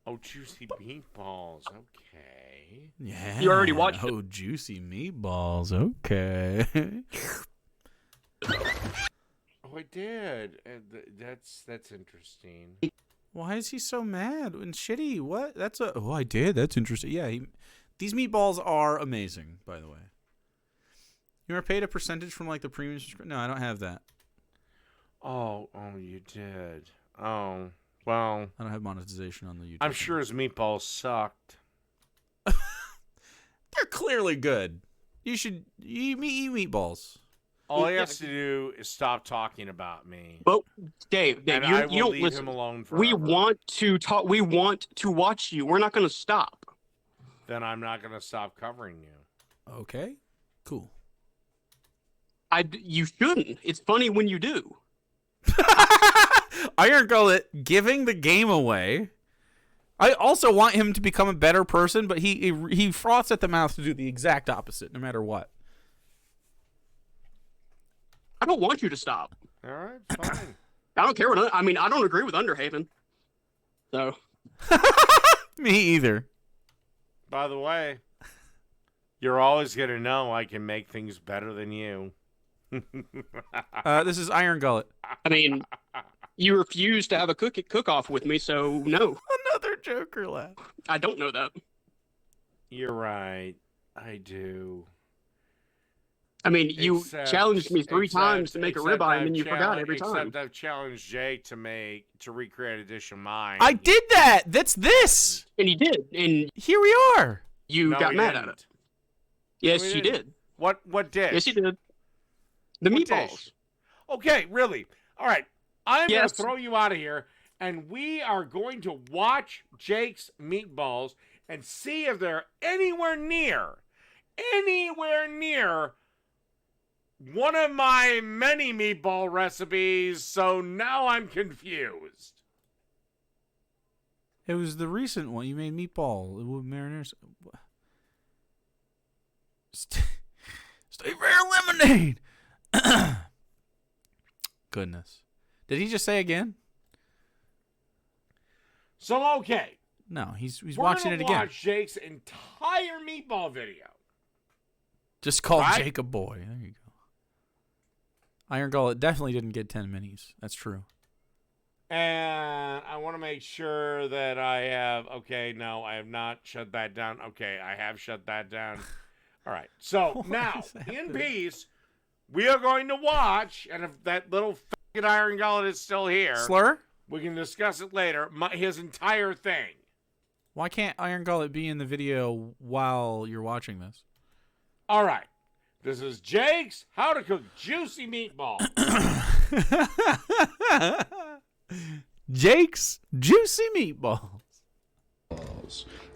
Speaker 3: Oh, juicy meatballs. Okay.
Speaker 1: Yeah.
Speaker 11: You already watched it.
Speaker 1: Oh, juicy meatballs. Okay.
Speaker 3: Oh, I did. That's interesting.
Speaker 1: Why is he so mad and shitty? What? Oh, I did. That's interesting. Yeah, these meatballs are amazing, by the way. You ever paid a percentage from like the premium subscription? No, I don't have that.
Speaker 3: Oh, you did. Oh, well.
Speaker 1: I don't have monetization on the YouTube.
Speaker 3: I'm sure his meatballs sucked.
Speaker 1: They're clearly good. You should eat meatballs.
Speaker 3: All he has to do is stop talking about me.
Speaker 11: Well, Dave,
Speaker 3: and
Speaker 11: you
Speaker 3: I will
Speaker 11: don't
Speaker 3: leave
Speaker 11: listen.
Speaker 3: him alone forever.
Speaker 11: We want to talk. We want to watch you. We're not going to stop.
Speaker 3: Then I'm not going to stop covering you.
Speaker 1: Okay, cool.
Speaker 11: You shouldn't. It's funny when you do.
Speaker 1: Iron Gullet giving the game away. I also want him to become a better person, but he froths at the mouth to do the exact opposite, no matter what.
Speaker 11: I don't want you to stop.
Speaker 3: All right, fine.
Speaker 11: I don't care what. I mean, I don't agree with Underhaven. So.
Speaker 1: Me either.
Speaker 3: By the way, you're always going to know I can make things better than you.
Speaker 1: This is Iron Gullet.
Speaker 11: I mean, you refuse to have a cook-off with me, so no.
Speaker 1: Another Joker laugh.
Speaker 11: I don't know that.
Speaker 3: You're right. I do.
Speaker 11: I mean, you challenged me three times to make a ribeye, and then you forgot every time.
Speaker 3: Except I've challenged Jake to recreate a dish of mine.
Speaker 1: I did that. That's this.
Speaker 11: And you did, and
Speaker 1: here we are.
Speaker 11: You got mad at it. Yes,
Speaker 3: No,
Speaker 11: you did.
Speaker 3: What dish?
Speaker 11: Yes, you did. The
Speaker 3: What
Speaker 11: meatballs.
Speaker 3: dish? Okay, really. All right. I'm going
Speaker 11: Yes.
Speaker 3: to throw you out of here, and we are going to watch Jake's meatballs and see if they're anywhere near one of my many meatball recipes, so now I'm confused.
Speaker 1: It was the recent one. You made meatball with mariners. Stay fair lemonade. Goodness. Did he just say again?
Speaker 3: So, okay.
Speaker 1: No, he's
Speaker 3: We're
Speaker 1: watching
Speaker 3: gonna
Speaker 1: it again.
Speaker 3: watch Jake's entire meatball video.
Speaker 1: Just call
Speaker 3: Right?
Speaker 1: Jake a boy. There you go. Iron Gullet definitely didn't get 10 minis. That's true.
Speaker 3: And I want to make sure that I have... Okay, no, I have not shut that down. Okay, I have shut that down. All right. So,
Speaker 1: What
Speaker 3: now,
Speaker 1: is
Speaker 3: in
Speaker 1: happening?
Speaker 3: peace, we are going to watch, and if that little fucking Iron Gullet is still here...
Speaker 1: Slur?
Speaker 3: We can discuss it later. His entire thing.
Speaker 1: Why can't Iron Gullet be in the video while you're watching this?
Speaker 3: All right. This is Jake's How to Cook Juicy Meatballs.
Speaker 1: Jake's Juicy Meatballs.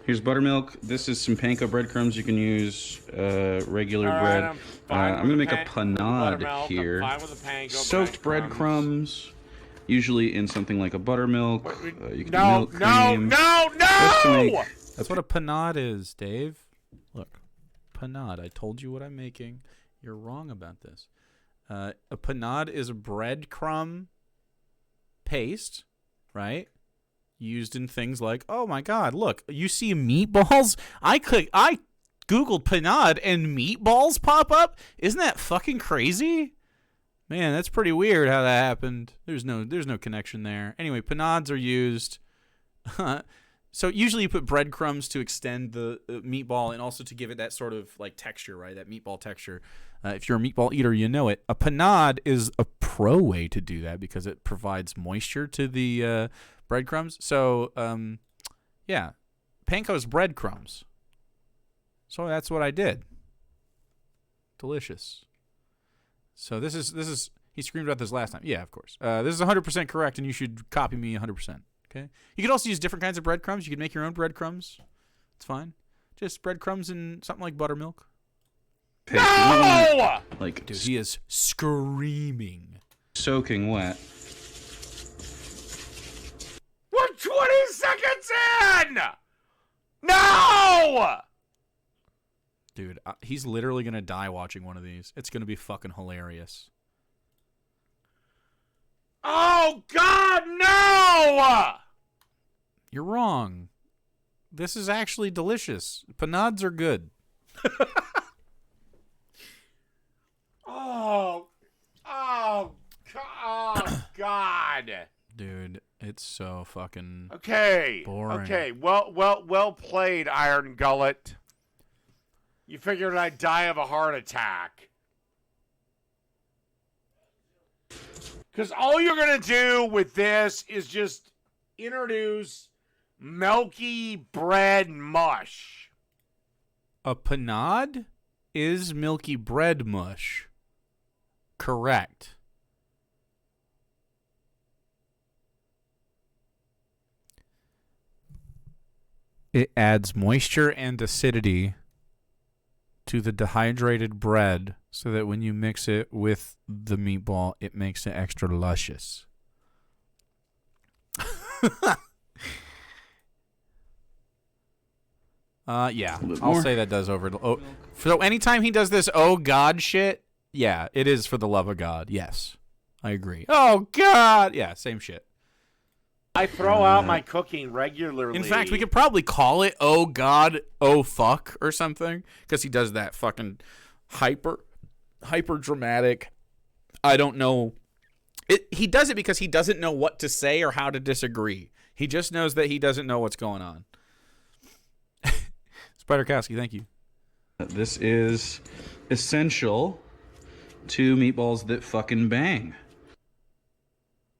Speaker 12: Here's buttermilk. This is some panko breadcrumbs. You can use regular
Speaker 3: All right,
Speaker 12: bread.
Speaker 3: I'm fine
Speaker 12: I'm going to
Speaker 3: with
Speaker 12: make a
Speaker 3: the
Speaker 12: panade
Speaker 3: buttermilk.
Speaker 12: here.
Speaker 3: I'm fine with the panko
Speaker 12: Soaked breadcrumbs, usually in something like a buttermilk. You can do
Speaker 3: No,
Speaker 12: milk
Speaker 3: no,
Speaker 12: cream.
Speaker 3: no,
Speaker 12: Just to make-
Speaker 3: no!
Speaker 1: That's what a panade is, Dave. Look, panade. I told you what I'm making. You're wrong about this. A panade is a breadcrumb paste, right? Used in things like, oh my God, look, you see meatballs? I Googled panade and meatballs pop up. Isn't that fucking crazy? Man, that's pretty weird how that happened. There's no connection there. Anyway, panades are used. So usually you put breadcrumbs to extend the meatball and also to give it that sort of like texture, right? That meatball texture. If you're a meatball eater, you know it. A panade is a pro way to do that because it provides moisture to the breadcrumbs. So, yeah, panko's breadcrumbs. So that's what I did. Delicious. So this is he screamed about this last time. Yeah, of course. This is 100% correct, and you should copy me 100%. Okay. You could also use different kinds of breadcrumbs. You could make your own breadcrumbs. It's fine. Just breadcrumbs and something like buttermilk.
Speaker 3: No!
Speaker 12: Like,
Speaker 1: dude, he is screaming.
Speaker 12: Soaking wet.
Speaker 3: We're 20 seconds in! No!
Speaker 1: Dude, he's literally going to die watching one of these. It's going to be fucking hilarious.
Speaker 3: Oh, God, no!
Speaker 1: You're wrong. This is actually delicious. Panads are good.
Speaker 3: Oh, God.
Speaker 1: Dude, it's so fucking
Speaker 3: boring. Okay, well played, Iron Gullet. You figured I'd die of a heart attack. Because all you're going to do with this is just introduce milky bread mush.
Speaker 1: A panade is milky bread mush. Correct. It adds moisture and acidity to the dehydrated bread so that when you mix it with the meatball, it makes it extra luscious. Yeah, I'll say that does over. Oh, so anytime he does this, oh God shit, yeah, it is for the love of God. Yes, I agree. Oh God, yeah, same shit.
Speaker 3: I throw out my cooking regularly.
Speaker 1: In fact, we could probably call it "Oh God, oh fuck" or something, because he does that fucking hyper dramatic. I don't know. He does it because he doesn't know what to say or how to disagree. He just knows that he doesn't know what's going on. Spider-Kowski, thank you.
Speaker 12: This is essential to meatballs that fucking bang.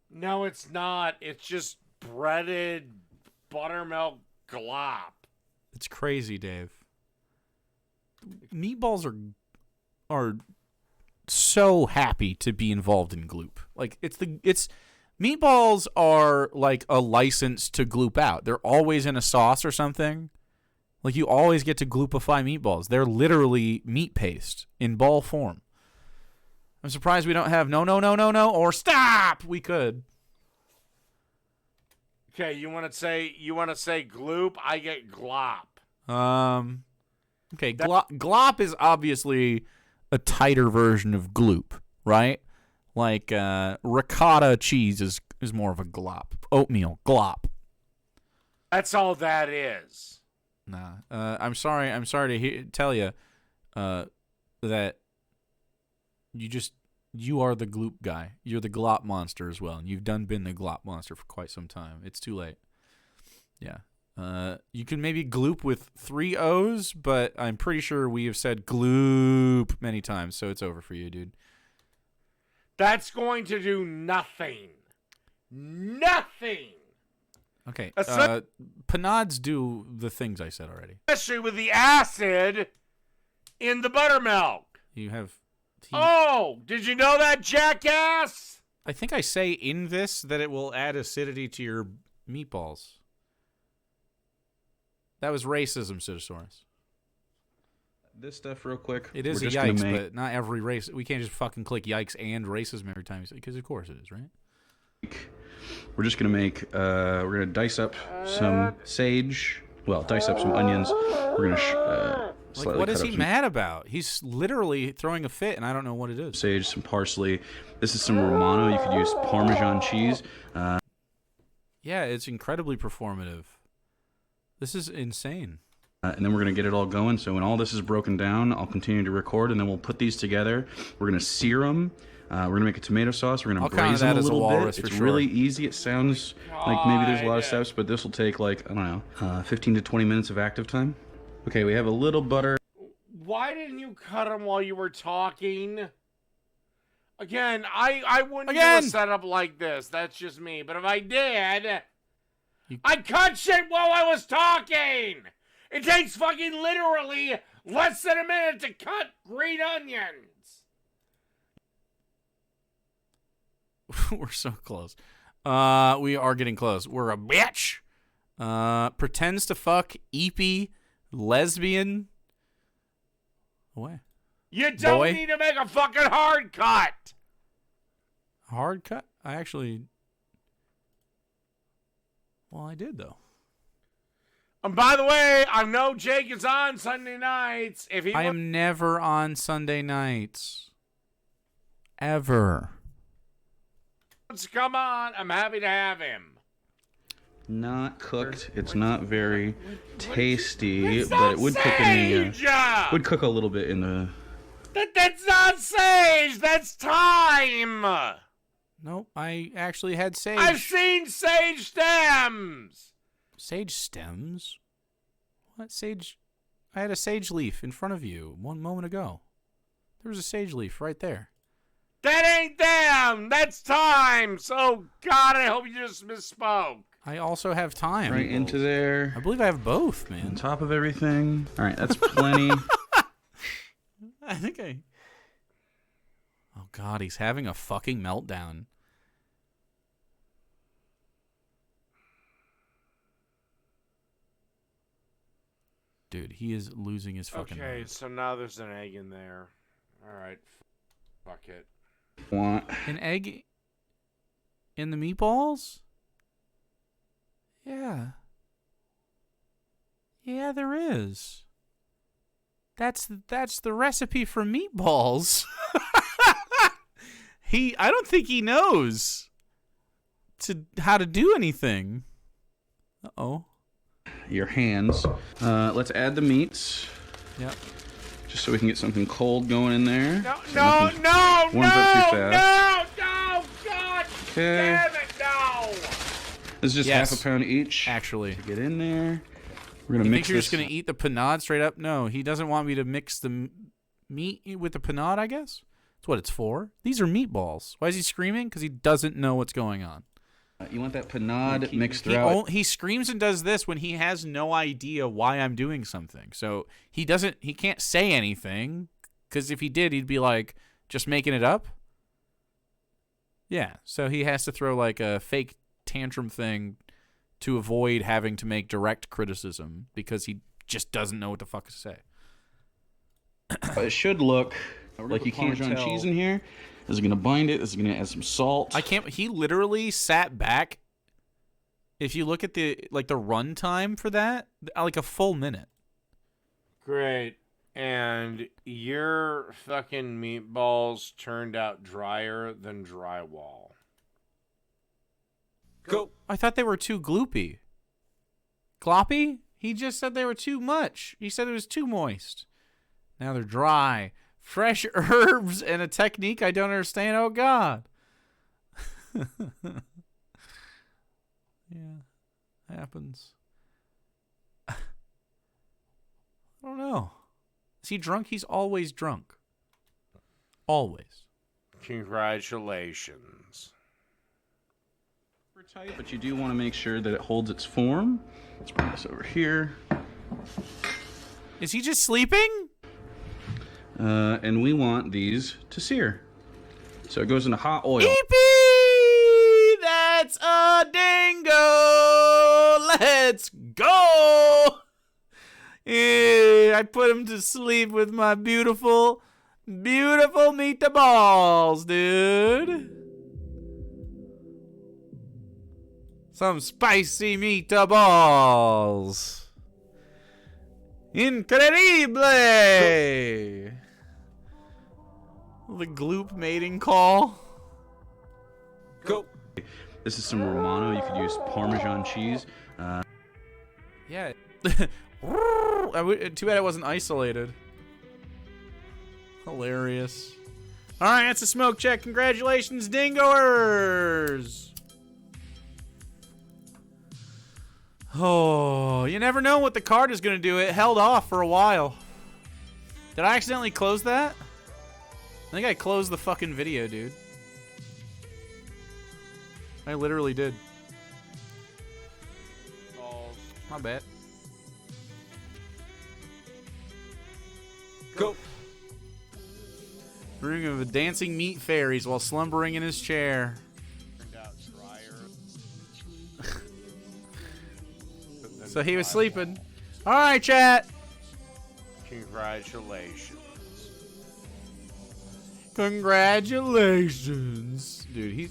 Speaker 3: No, it's not. It's just breaded buttermilk glop.
Speaker 1: It's crazy, Dave. Meatballs are so happy to be involved in gloop. Like meatballs are like a license to gloop out. They're always in a sauce or something. Like you always get to gloopify meatballs. They're literally meat paste in ball form. I'm surprised we don't have no or stop. We could.
Speaker 3: Okay, you want to say gloop? I get glop.
Speaker 1: Okay, glop is obviously a tighter version of gloop, right? Like ricotta cheese is more of a glop. Oatmeal glop.
Speaker 3: That's all that is.
Speaker 1: Nah. I'm sorry to tell you that you are the gloop guy. You're the glop monster as well, and you've been the glop monster for quite some time. It's too late. Yeah. You can maybe gloop with 3 O's, but I'm pretty sure we have said gloop many times, so it's over for you, dude.
Speaker 3: That's going to do nothing. Nothing.
Speaker 1: Okay. Panades do the things I said already.
Speaker 3: Especially with the acid in the buttermilk.
Speaker 1: You have...
Speaker 3: Oh, did you know that, jackass?
Speaker 1: I think I say in this that it will add acidity to your meatballs. That was racism, Citosaurus.
Speaker 12: This stuff real quick.
Speaker 1: It is a yikes, but not every race. We can't just fucking click yikes and racism every time you say, because of course it is, right?
Speaker 12: We're just going to make, we're going to dice up some sage. Well, dice up some onions. We're going to
Speaker 1: like, what is he mad about? He's literally throwing a fit, and I don't know what it is.
Speaker 12: Sage, some parsley. This is some Romano. You could use Parmesan cheese.
Speaker 1: Yeah, it's incredibly performative. This is insane.
Speaker 12: And then we're going to get it all going. So when all this is broken down, I'll continue to record, and then we'll put these together. We're going to sear them. We're going to make a tomato sauce. We're going to braise them a little bit. It's really easy. It sounds like maybe there's a lot of steps, but this will take like, I don't know, 15 to 20 minutes of active time. Okay, we have a little butter.
Speaker 3: Why didn't you cut them while you were talking? Again, I wouldn't do a setup like this. That's just me. But if I did, I'd cut shit while I was talking. It takes fucking literally less than a minute to cut green onions.
Speaker 1: We're so close. We are getting close. We're a bitch. Pretends to fuck Eepy lesbian. Away.
Speaker 3: You don't need to make a fucking hard cut.
Speaker 1: Hard cut? Well, I did though.
Speaker 3: And by the way, I know Jake is on Sunday nights. If he
Speaker 1: I am never on Sunday nights. Ever.
Speaker 3: Come on, I'm happy to have him.
Speaker 12: Not cooked. It's not very tasty, but it would cook in the. Would cook a little bit in the.
Speaker 3: That's not sage. That's thyme.
Speaker 1: Nope, I actually had sage.
Speaker 3: I've seen sage stems.
Speaker 1: Sage stems? What sage? I had a sage leaf in front of you 1 moment ago. There was a sage leaf right there.
Speaker 3: That ain't them. That's thyme. So, God, I hope you just misspoke.
Speaker 1: I also have thyme.
Speaker 12: Right into there.
Speaker 1: I believe I have both, man.
Speaker 12: On top of everything. All right, that's plenty.
Speaker 1: I think I... Oh, God, he's having a fucking meltdown. Dude, he is losing his fucking mind.
Speaker 3: Okay, so now there's an egg in there. All right. Fuck it.
Speaker 12: Want
Speaker 1: an egg in the meatballs? Yeah. Yeah, there is. That's the recipe for meatballs. I don't think he knows how to do anything. Uh-oh.
Speaker 12: Your hands. Let's add the meats.
Speaker 1: Yep.
Speaker 12: Just so we can get something cold going in there.
Speaker 3: No,
Speaker 12: so
Speaker 3: no,
Speaker 12: warms up too fast.
Speaker 3: No, God
Speaker 12: Okay.
Speaker 3: damn it, no.
Speaker 12: This is just half a pound each.
Speaker 1: Actually.
Speaker 12: To get in there. We're gonna
Speaker 1: you
Speaker 12: mix
Speaker 1: think you're
Speaker 12: this.
Speaker 1: just gonna eat the panade straight up? No, he doesn't want me to mix the meat with the panade, I guess. That's what it's for. These are meatballs. Why is he screaming? Because he doesn't know what's going on.
Speaker 12: You want that panade mixed throughout?
Speaker 1: He screams and does this when he has no idea why I'm doing something. So he can't say anything, because if he did, he'd be like, just making it up. Yeah, so he has to throw like a fake tantrum thing to avoid having to make direct criticism, because he just doesn't know what the fuck to say.
Speaker 12: It should look like you can't Parmesan cheese in here. This is gonna bind it. This is gonna add some salt.
Speaker 1: I can't. He literally sat back. If you look at the run time for that, like a full minute.
Speaker 3: Great. And your fucking meatballs turned out drier than drywall.
Speaker 1: Go. I thought they were too gloopy. Gloppy? He just said they were too much. He said it was too moist. Now they're dry. Fresh herbs and a technique I don't understand. Oh, God. Yeah. Happens. I don't know. Is he drunk? He's always drunk. Always.
Speaker 3: Congratulations.
Speaker 12: Tight, but you do want to make sure that it holds its form. Let's bring this over here.
Speaker 1: Is he just sleeping?
Speaker 12: And we want these to sear. So it goes into hot oil.
Speaker 1: Eepee! That's a dingo! Let's go! Yeah, I put him to sleep with my beautiful, beautiful meatballs, dude. Some spicy meatballs. Incredible! The gloop mating call.
Speaker 12: Go. This is some Romano. You could use Parmesan cheese.
Speaker 1: Yeah. Too bad it wasn't isolated. Hilarious. All right, that's a smoke check. Congratulations, Dingoers. Oh, you never know what the card is going to do. It held off for a while. Did I accidentally close that? I think I closed the fucking video, dude. I literally did. My bad. Go. Dreaming of the dancing meat fairies while slumbering in his chair. So he was sleeping. All right, chat.
Speaker 3: Congratulations.
Speaker 1: Congratulations. Dude,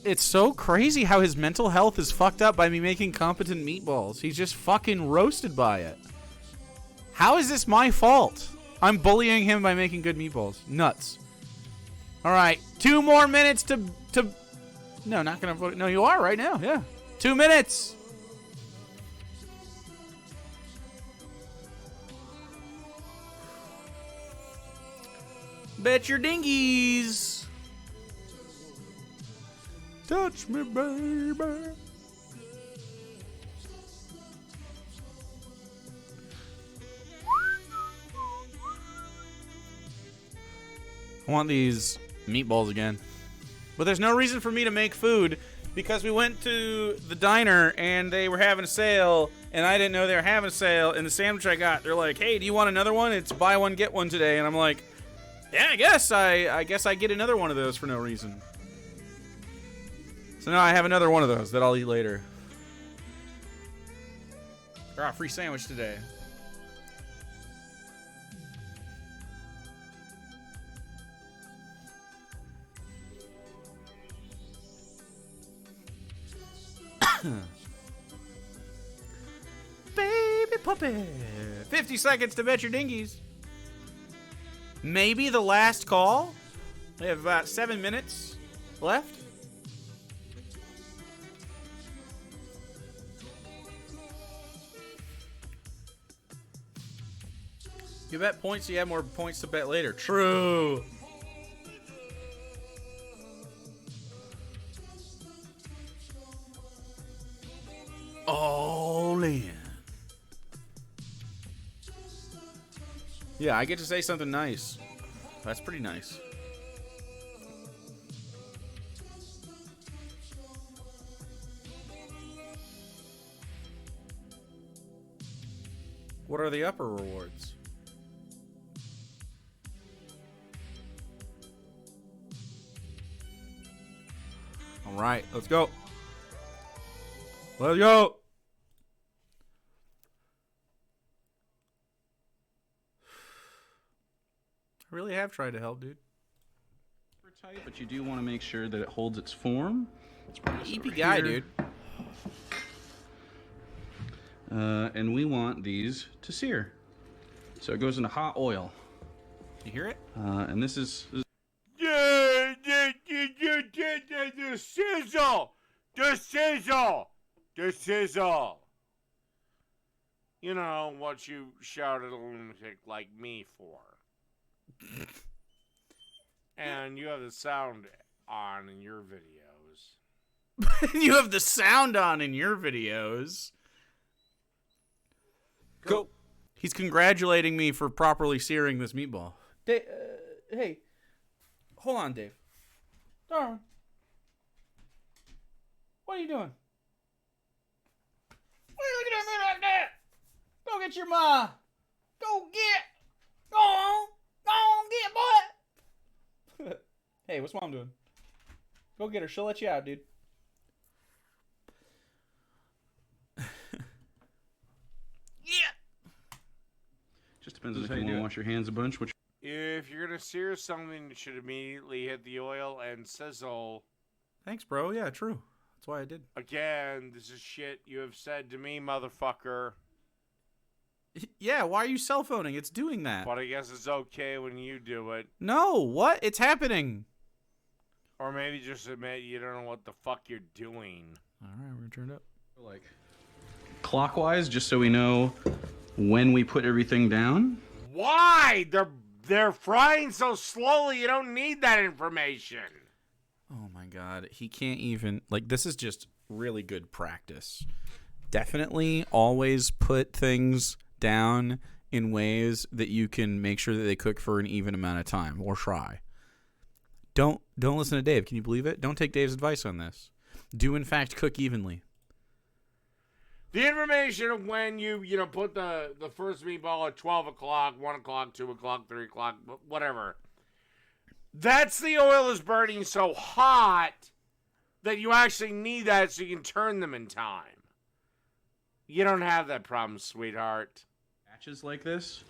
Speaker 1: It's so crazy how his mental health is fucked up by me making competent meatballs. He's just fucking roasted by it. How is this my fault? I'm bullying him by making good meatballs. Nuts. All right, 2 more minutes to. No, not gonna vote. No, you are right now. Yeah, 2 minutes. Bet your dingies. Touch me, baby. I want these meatballs again. But there's no reason for me to make food because we went to the diner and they were having a sale and I didn't know they were having a sale. And the sandwich I got, they're like, hey, do you want another one? It's buy one, get one today. And I'm like, yeah, I guess I get another one of those for no reason. So now I have another one of those that I'll eat later. Got a free sandwich today. Baby puppy. 50 seconds to bet your dingies. Maybe the last call. We have about 7 minutes left. You bet points, you have more points to bet later. True. All in. Yeah, I get to say something nice. That's pretty nice. What are the upper rewards? All right, let's go. Let's go. I really have tried to help, dude.
Speaker 12: Tight, but you do want to make sure that it holds its form.
Speaker 1: EP guy, dude.
Speaker 12: And we want these to sear. So it goes into hot oil.
Speaker 1: You hear it?
Speaker 12: And this is...
Speaker 3: Yeah, the sizzle! The sizzle! The sizzle! You know what you shout at a lunatic like me for. And you have the sound on in your videos.
Speaker 1: You have the sound on in your videos. Go. He's congratulating me for properly searing this meatball. Hey. Hold on, Dave. Darwin. What are you doing? What are you looking at me like that? Go get your ma. Go get. Go on. Go on, get, boy. Hey, what's mom doing? Go get her. She'll let you out, dude. Yeah.
Speaker 12: Just depends on if you want to wash your hands a bunch. Which
Speaker 3: if you're gonna sear something, it should immediately hit the oil and sizzle.
Speaker 1: Thanks, bro. Yeah, true. That's why I did.
Speaker 3: Again, this is shit you have said to me, motherfucker.
Speaker 1: Yeah, why are you cell phoning? It's doing that.
Speaker 3: But I guess it's okay when you do it.
Speaker 1: No, what? It's happening.
Speaker 3: Or maybe just admit you don't know what the fuck you're doing.
Speaker 1: All right, we're gonna turn it up.
Speaker 12: like clockwise, just so we know when we put everything down.
Speaker 3: Why? They're frying so slowly. You don't need that information.
Speaker 1: Oh my god, he can't even, like, this is just really good practice. Definitely always put things down in ways that you can make sure that they cook for an even amount of time, or try. Don't listen to Dave. Can you believe it? Don't take Dave's advice on this. Do in fact cook evenly.
Speaker 3: The information of when you put the first meatball at 12 o'clock, 1 o'clock, 2 o'clock, 3 o'clock, whatever. That's the oil is burning so hot that you actually need that so you can turn them in time. You don't have that problem, sweetheart.
Speaker 12: Batches like this?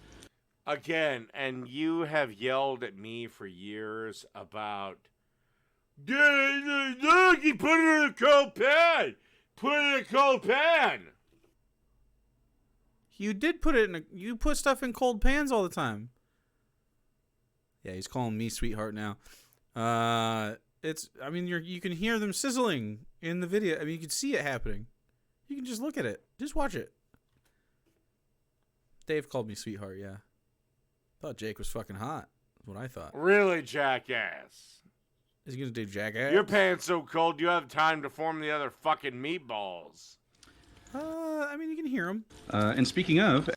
Speaker 3: Again, and you have yelled at me for years about Look, he put it in a cold pan. Put it in a cold pan.
Speaker 1: You did put it in you put stuff in cold pans all the time. Yeah, he's calling me sweetheart now. I mean, you can hear them sizzling in the video. I mean, you can see it happening. You can just look at it. Just watch it. Dave called me sweetheart, yeah. Thought Jake was fucking hot. That's what I thought.
Speaker 3: Really, jackass?
Speaker 1: Is he gonna do jackass?
Speaker 3: Your pan's so cold you have time to form the other fucking meatballs.
Speaker 1: I mean, you can hear him.
Speaker 12: And speaking of...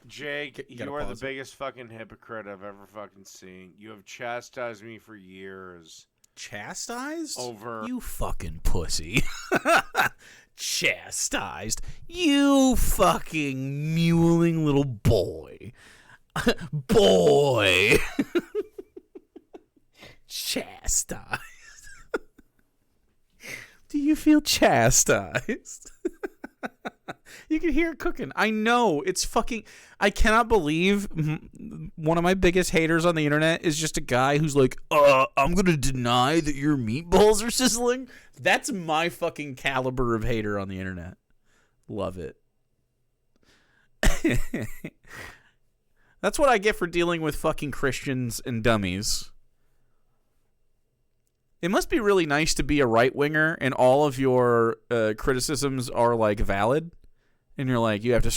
Speaker 3: Jake, you are the biggest fucking hypocrite I've ever fucking seen. You have chastised me for years.
Speaker 1: Chastised?
Speaker 3: Over...
Speaker 1: You fucking pussy. Chastised? You fucking mewling little boy. Boy. Chastised. Do you feel chastised? You can hear it cooking. I know. It's fucking... I cannot believe one of my biggest haters on the internet is just a guy who's like, I'm going to deny that your meatballs are sizzling. That's my fucking caliber of hater on the internet. Love it. That's what I get for dealing with fucking Christians and dummies. It must be really nice to be a right-winger and all of your criticisms are, like, valid. And you're like, you have to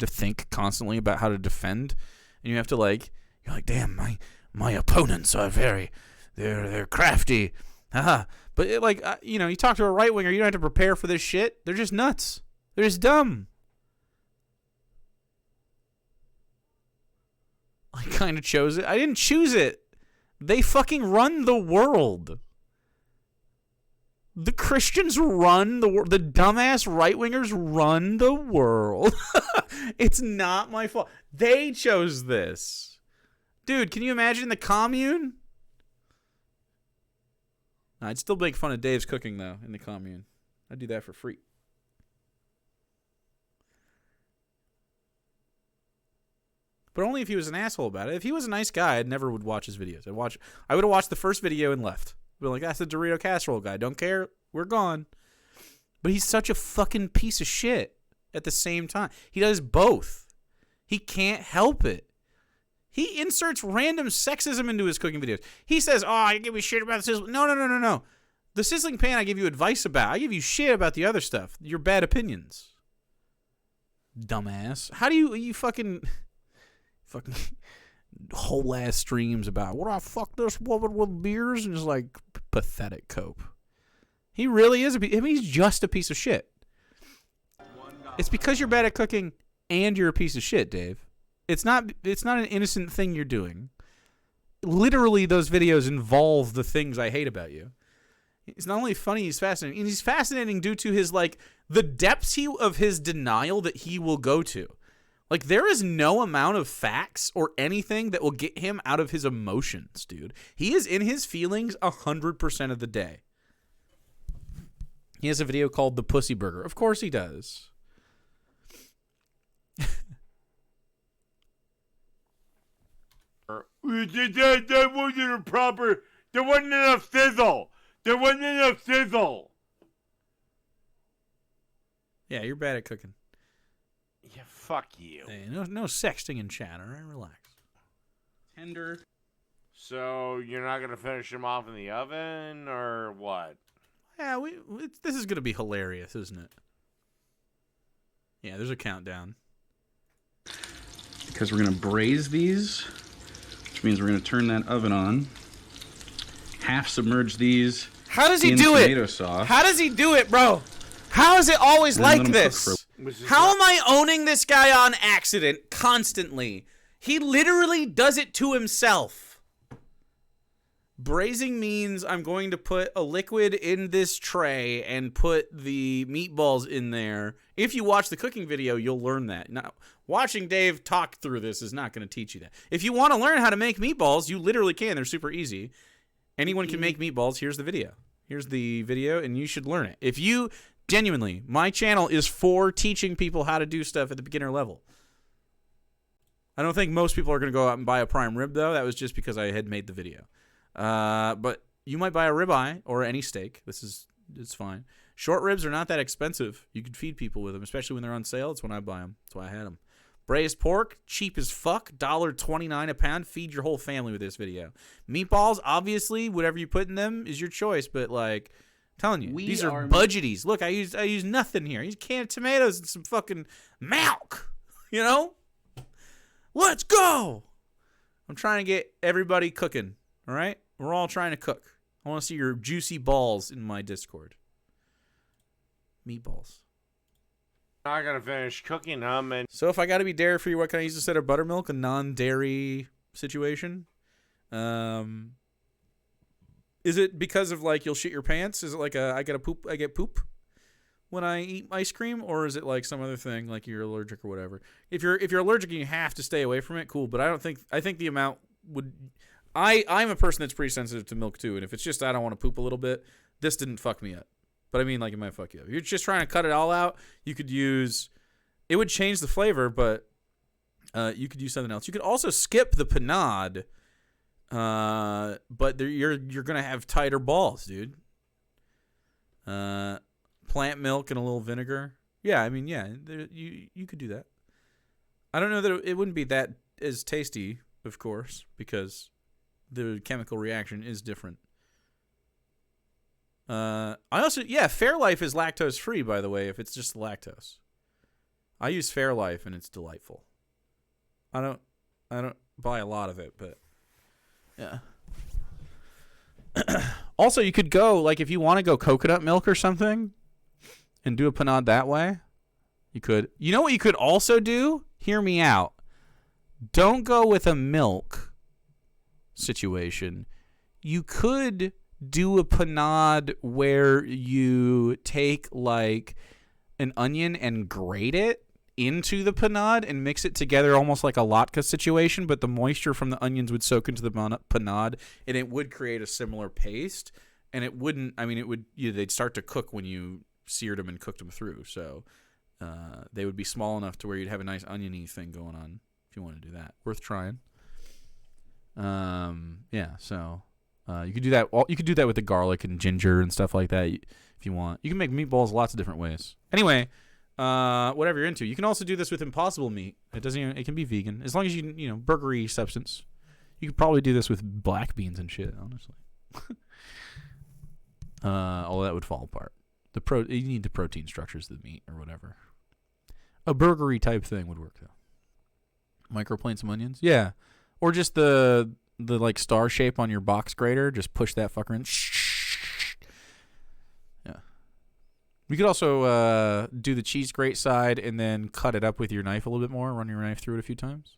Speaker 1: think constantly about how to defend. And you have to, like, you're like, damn, my opponents are they're crafty. Haha. But, you talk to a right-winger, you don't have to prepare for this shit. They're just nuts. They're just dumb. I kind of chose it. I didn't choose it. They fucking run the world. The Christians run the world. The dumbass right-wingers run the world. It's not my fault. They chose this. Dude, can you imagine the commune? I'd still make fun of Dave's cooking, though, in the commune. I'd do that for free. But only if he was an asshole about it. If he was a nice guy, I never would watch his videos. I would have watched the first video and left. Be like, that's the Dorito casserole guy. Don't care. We're gone. But he's such a fucking piece of shit at the same time. He does both. He can't help it. He inserts random sexism into his cooking videos. He says, you give me shit about the sizzling. No. The sizzling pan I give you advice about. I give you shit about the other stuff. Your bad opinions. Dumbass. How do you fucking whole ass streams about what I fuck this woman with beers and just like pathetic cope. He really is he's just a piece of shit. It's because you're bad at cooking and you're a piece of shit, Dave. It's not an innocent thing you're doing. Literally, those videos involve the things I hate about you. He's not only funny, he's fascinating. And he's fascinating due to his the depths of his denial that he will go to. Like, there is no amount of facts or anything that will get him out of his emotions, dude. He is in his feelings 100% of the day. He has a video called The Pussy Burger. Of course he does.
Speaker 3: That wasn't a proper... There wasn't enough sizzle.
Speaker 1: Yeah, you're bad at cooking.
Speaker 3: Yeah, fuck you.
Speaker 1: Hey, no sexting in chat, all right? Relax.
Speaker 12: Tender.
Speaker 3: So, you're not going to finish them off in the oven, or what?
Speaker 1: Yeah, this is going to be hilarious, isn't it? Yeah, there's a countdown.
Speaker 12: Because we're going to braise these, which means we're going to turn that oven on. Half submerge these.
Speaker 1: How does he do it?
Speaker 12: Tomato sauce.
Speaker 1: How does he do it, bro? How is it always like this? How am I owning this guy on accident constantly? He literally does it to himself. Braising means I'm going to put a liquid in this tray and put the meatballs in there. If you watch the cooking video, you'll learn that. Now, watching Dave talk through this is not going to teach you that. If you want to learn how to make meatballs, you literally can. They're super easy. Anyone can make meatballs. Here's the video. Here's the video, and you should learn it. If you... Genuinely, my channel is for teaching people how to do stuff at the beginner level. I don't think most people are going to go out and buy a prime rib, though. That was just because I had made the video. But you might buy a ribeye or any steak. It's fine. Short ribs are not that expensive. You can feed people with them, especially when they're on sale. That's when I buy them. That's why I had them. Braised pork, cheap as fuck, $1.29 a pound. Feed your whole family with this video. Meatballs, obviously, whatever you put in them is your choice, but like, I'm telling you, these are budgeties. Look, I use nothing here. I use canned tomatoes and some fucking milk. You know? Let's go. I'm trying to get everybody cooking. All right? We're all trying to cook. I want to see your juicy balls in my Discord. Meatballs.
Speaker 3: Not gonna finish cooking them, and
Speaker 1: so if I got to be dairy free, what can I use instead of buttermilk? A non-dairy situation. Is it because of like you'll shit your pants? Is it like I get poop when I eat ice cream, or is it like some other thing like you're allergic or whatever? If you're allergic and you have to stay away from it, cool. But I think the amount would. I'm a person that's pretty sensitive to milk too, and if it's just I don't want to poop a little bit, this didn't fuck me up. But I mean, like, it might fuck you up. If you're just trying to cut it all out, you could use... It would change the flavor, but you could use something else. You could also skip the panade, but you're going to have tighter balls, dude. Plant milk and a little vinegar. Yeah, I mean, yeah, you could do that. I don't know that it wouldn't be that as tasty, of course, because the chemical reaction is different. Fairlife is lactose free, by the way, if it's just lactose. I use Fairlife and it's delightful. I don't buy a lot of it, but yeah. Also, you could go, like, if you want to go coconut milk or something and do a panade that way, you could. You know what you could also do? Hear me out. Don't go with a milk situation. You could do a panade where you take like an onion and grate it into the panade and mix it together almost like a latke situation, but the moisture from the onions would soak into the panade and it would create a similar paste, and it wouldn't, I mean, it would, they'd start to cook when you seared them and cooked them through, so they would be small enough to where you'd have a nice oniony thing going on if you want to do that. Worth trying. So you could do that. You could do that with the garlic and ginger and stuff like that if you want. You can make meatballs lots of different ways. Anyway, whatever you're into. You can also do this with Impossible meat. It can be vegan as long as you burgery substance. You could probably do this with black beans and shit. Honestly, although that would fall apart. You need the protein structures of the meat or whatever. A burgery type thing would work though. Microplane some onions, yeah, or just the like star shape on your box grater, just push that fucker in. Yeah. We could also do the cheese grate side and then cut it up with your knife a little bit more, run your knife through it a few times.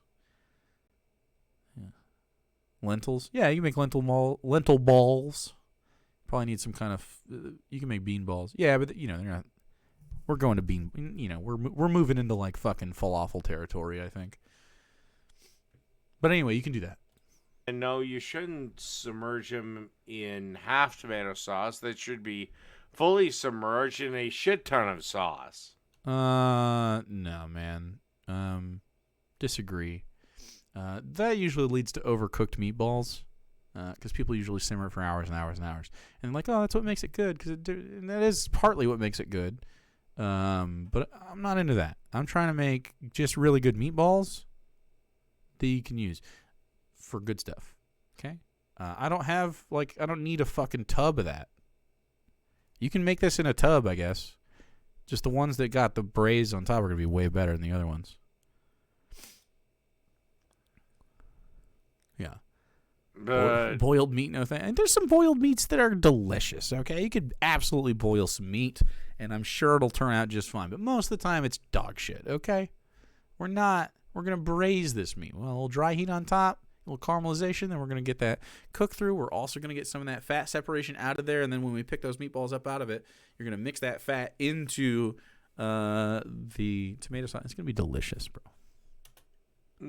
Speaker 1: Yeah. Lentils. Yeah, you can make lentil balls. Probably need some kind of you can make bean balls. Yeah, but they're not. We're going to bean, we're moving into like fucking falafel territory, I think. But anyway, you can do that.
Speaker 3: And no, you shouldn't submerge them in half tomato sauce. That should be fully submerged in a shit ton of sauce.
Speaker 1: No, man. Disagree. That usually leads to overcooked meatballs. Because people usually simmer for hours and hours and hours. And like, oh, that's what makes it good. And that is partly what makes it good. But I'm not into that. I'm trying to make just really good meatballs that you can use for good stuff. Okay? I don't need a fucking tub of that. You can make this in a tub, I guess. Just the ones that got the braise on top are going to be way better than the other ones. Yeah. Boiled meat, no thing. And there's some boiled meats that are delicious, okay? You could absolutely boil some meat, and I'm sure it'll turn out just fine. But most of the time, it's dog shit, okay? We're going to braise this meat. Well, a little dry heat on top, a little caramelization, then we're going to get that cooked through. We're also going to get some of that fat separation out of there, and then when we pick those meatballs up out of it, you're going to mix that fat into the tomato sauce. It's going to be delicious, bro.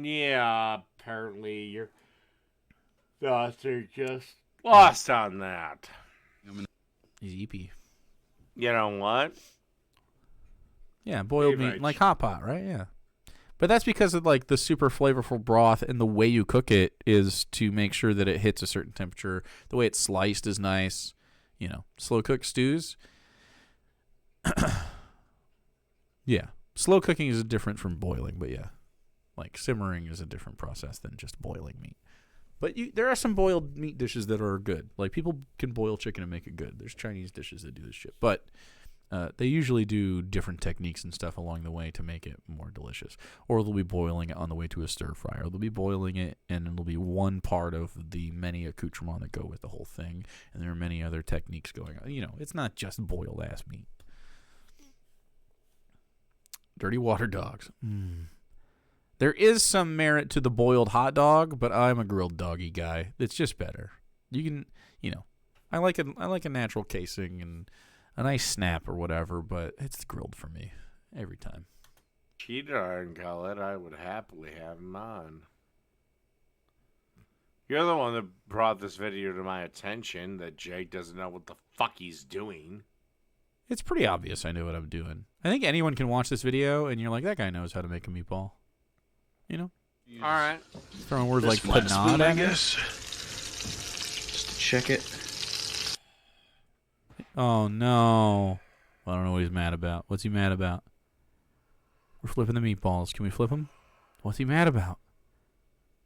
Speaker 3: Yeah, apparently your thoughts are just lost on that.
Speaker 1: He's EP.
Speaker 3: You know what?
Speaker 1: Yeah, boiled meat, like hot pot, right? Yeah. But that's because of like the super flavorful broth, and the way you cook it is to make sure that it hits a certain temperature. The way it's sliced is nice. You know, slow cooked stews. Yeah, slow cooking is different from boiling, but yeah, like simmering is a different process than just boiling meat. But there are some boiled meat dishes that are good. Like people can boil chicken and make it good. There's Chinese dishes that do this shit, but they usually do different techniques and stuff along the way to make it more delicious. Or they'll be boiling it on the way to a stir fry, or they'll be boiling it and it'll be one part of the many accoutrements that go with the whole thing. And there are many other techniques going on. You know, it's not just boiled ass meat. Dirty water dogs. There is some merit to the boiled hot dog, but I'm a grilled doggy guy. It's just better. You can, you know, I like a natural casing and a nice snap or whatever, but it's grilled for me every time.
Speaker 3: Cheetah and Gullet, I would happily have him on. You're the one that brought this video to my attention, that Jake doesn't know what the fuck he's doing.
Speaker 1: It's pretty obvious I know what I'm doing. I think anyone can watch this video and you're like, that guy knows how to make a meatball. You know?
Speaker 3: All right.
Speaker 1: Throwing words like panade, I guess.
Speaker 12: Just to check it.
Speaker 1: Oh, no. I don't know what he's mad about. What's he mad about? We're flipping the meatballs. Can we flip them? What's he mad about?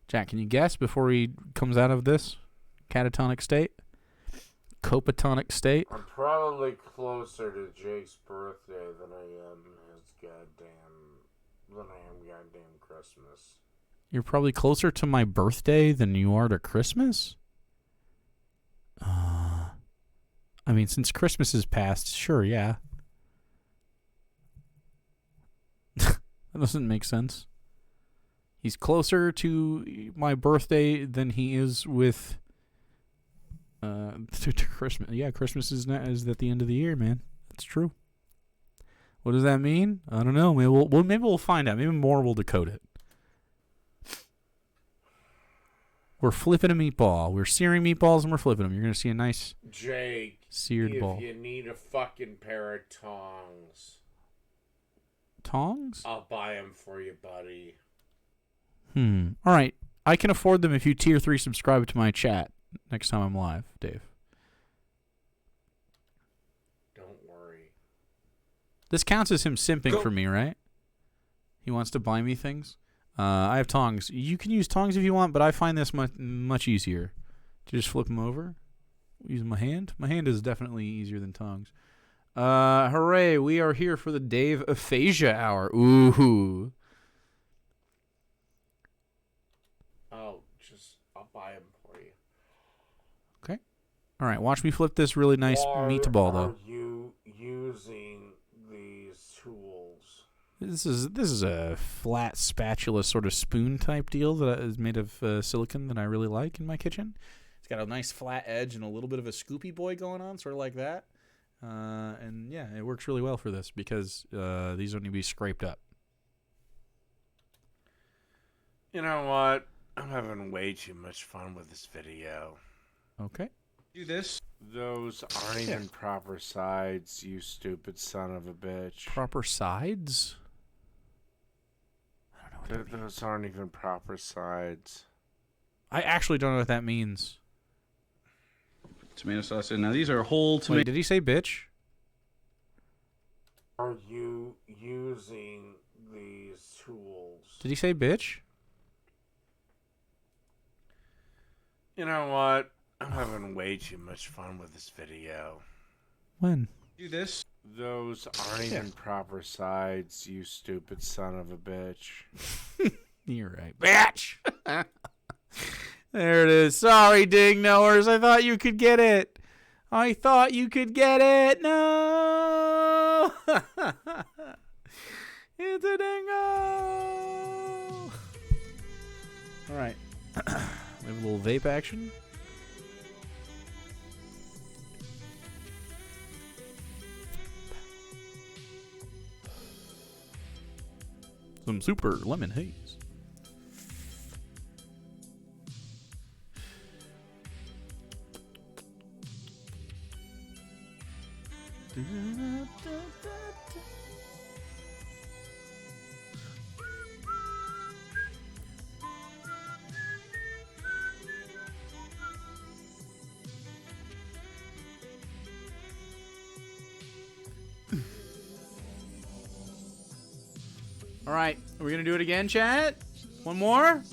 Speaker 1: Jack, can you guess before he comes out of this catatonic state? Copatonic state?
Speaker 3: I'm probably closer to Jake's birthday than I am goddamn Christmas.
Speaker 1: You're probably closer to my birthday than you are to Christmas? I mean, since Christmas is past, sure, yeah. That doesn't make sense. He's closer to my birthday than he is with to Christmas. Yeah, Christmas is at the end of the year, man. That's true. What does that mean? I don't know. Maybe we'll find out. Maybe more will decode it. We're flipping a meatball. We're searing meatballs and we're flipping them. You're gonna see a nice
Speaker 3: Jake
Speaker 1: seared ball.
Speaker 3: If you need a fucking pair of tongs.
Speaker 1: Tongs?
Speaker 3: I'll buy them for you, buddy.
Speaker 1: All right. I can afford them if you tier 3 subscribe to my chat next time I'm live, Dave.
Speaker 3: Don't worry.
Speaker 1: This counts as him simping for me, right? He wants to buy me things. I have tongs. You can use tongs if you want, but I find this much easier to just flip them over. Using my hand. My hand is definitely easier than tongs. Hooray! We are here for the Dave Aphasia Hour. Ooh.
Speaker 3: I'll buy them for you.
Speaker 1: Okay. All right. Watch me flip this really nice meatball, though.
Speaker 3: Are you using these tools?
Speaker 1: This is a flat spatula sort of spoon type deal that is made of silicone that I really like in my kitchen. It's got a nice flat edge and a little bit of a scoopy boy going on, sort of like that. And yeah, it works really well for this because these don't need to be scraped up.
Speaker 3: You know what? I'm having way too much fun with this video.
Speaker 1: Okay.
Speaker 12: Do this.
Speaker 3: Those aren't even proper sides, you stupid son of a bitch.
Speaker 1: Proper sides? I don't know what
Speaker 3: Those aren't even proper sides.
Speaker 1: I actually don't know what that means.
Speaker 12: Tomato sauce in. Now these are whole tomato.
Speaker 1: Wait, did he say bitch?
Speaker 3: Are you using these tools?
Speaker 1: Did he say bitch?
Speaker 3: You know what? I'm having way too much fun with this video.
Speaker 1: When?
Speaker 12: Do this.
Speaker 3: Those aren't even proper sides, you stupid son of a bitch.
Speaker 1: You're right. Bitch! There it is. Sorry, ding knowers. I thought you could get it. No! It's a dingo! All right. We have a little vape action. Some super lemon haze. All right, are we gonna do it again, chat? One more?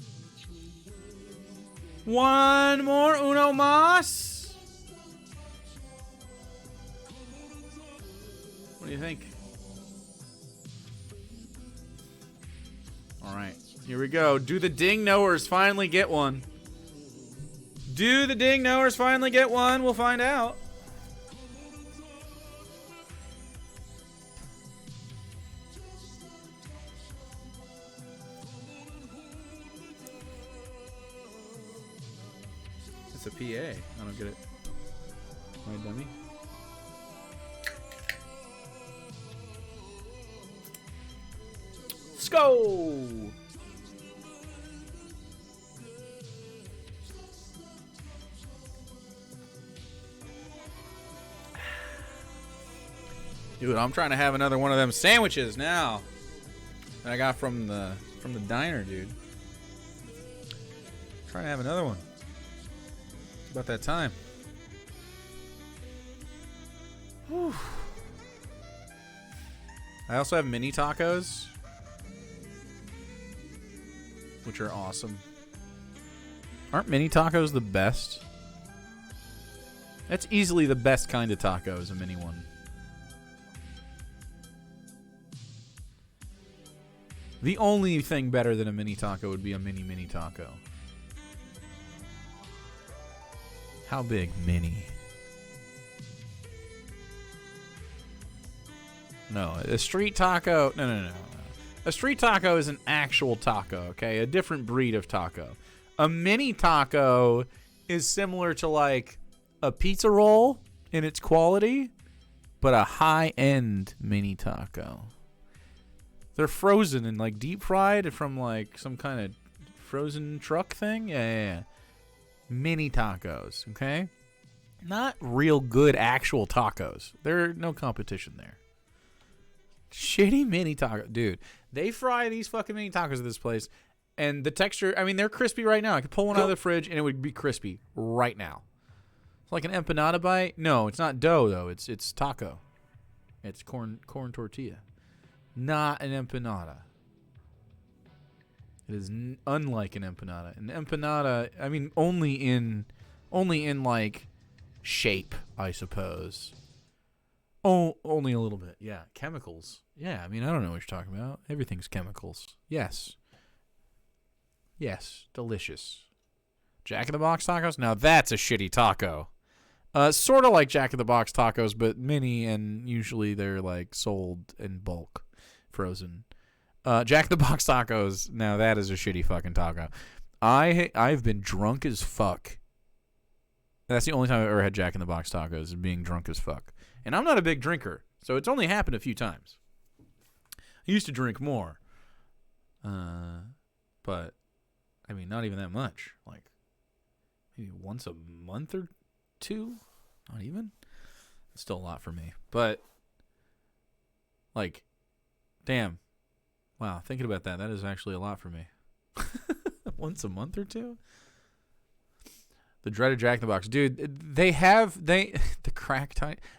Speaker 1: One more, uno mas? What do you think? All right, here we go. Do the ding knowers finally get one? Do the ding knowers finally get one? We'll find out. It's a PA. I don't get it. My dummy. Let's go! Dude, I'm trying to have another one of them sandwiches now that I got from the diner, dude. Trying to have another one. It's about that time. Whew. I also have mini tacos, which are awesome. Aren't mini tacos the best? That's easily the best kind of taco, is a mini one. The only thing better than a mini taco would be a mini taco. How big? Mini. No, a street taco. No. A street taco is an actual taco, okay? A different breed of taco. A mini taco is similar to like a pizza roll in its quality, but a high-end mini taco. They're frozen and like deep fried from like some kind of frozen truck thing. Yeah. Mini tacos, okay? Not real good actual tacos. There's no competition there. Shitty mini taco. Dude, they fry these fucking mini tacos at this place, and the texture, I mean, they're crispy right now. I could pull one out of the fridge, and it would be crispy right now. It's like an empanada bite. No, it's not dough, though. It's taco. It's corn tortilla. Not an empanada. It is unlike an empanada. An empanada, I mean, only in like shape, I suppose. Oh, only a little bit. Yeah, chemicals. Yeah, I mean, I don't know what you're talking about. Everything's chemicals. Yes. Yes, delicious. Jack in the Box tacos? Now that's a shitty taco. Sort of like Jack in the Box tacos, but mini, and usually they're like sold in bulk, frozen. Jack in the Box tacos, now that is a shitty fucking taco. I've been drunk as fuck. That's the only time I've ever had Jack in the Box tacos, is being drunk as fuck. And I'm not a big drinker, so it's only happened a few times. I used to drink more. But, I mean, not even that much. Like, maybe once a month or two? Not even? It's still a lot for me. But, like, damn. Wow, thinking about that, that is actually a lot for me. Once a month or two? The dreaded Jack in the Box. Dude, they have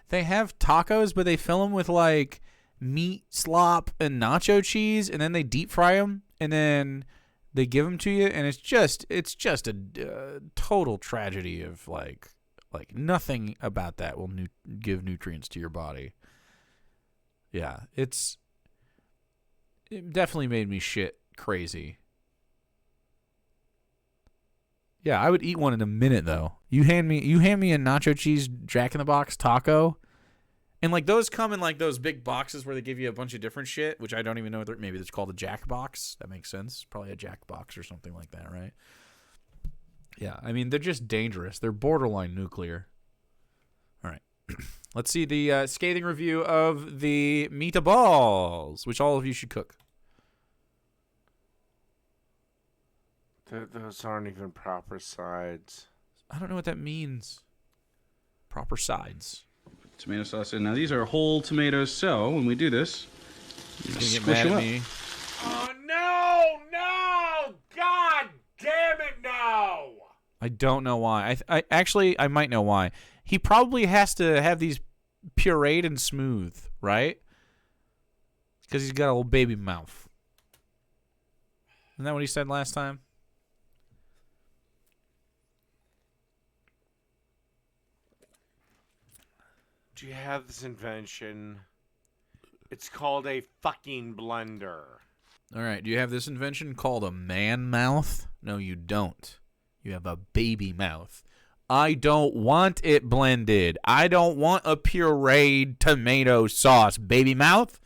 Speaker 1: tacos, but they fill them with, like, meat slop and nacho cheese, and then they deep fry them, and then they give them to you, and it's just a total tragedy of, like nothing about that will give nutrients to your body. Yeah, it definitely made me shit crazy. Yeah, I would eat one in a minute, though. You hand me a nacho cheese Jack in the Box taco, and like those come in like those big boxes where they give you a bunch of different shit, which I don't even know. Maybe it's called a Jack box. That makes sense. Probably a Jack box or something like that, right? Yeah, I mean they're just dangerous. They're borderline nuclear. All right, let's see the scathing review of the meatballs, which all of you should cook.
Speaker 3: Those aren't even proper sides.
Speaker 1: I don't know what that means. Proper sides.
Speaker 12: Tomato sauce in. Now these are whole tomatoes, so when we do this,
Speaker 1: you get mad at me.
Speaker 3: Oh no! God damn it, no!
Speaker 1: I don't know why. I might know why. He probably has to have these pureed and smooth, right? Because he's got a little baby mouth. Isn't that what he said last time?
Speaker 3: Do you have this invention? It's called a fucking blender.
Speaker 1: All right. Do you have this invention called a man mouth? No, you don't. You have a baby mouth. I don't want it blended. I don't want a pureed tomato sauce, baby mouth.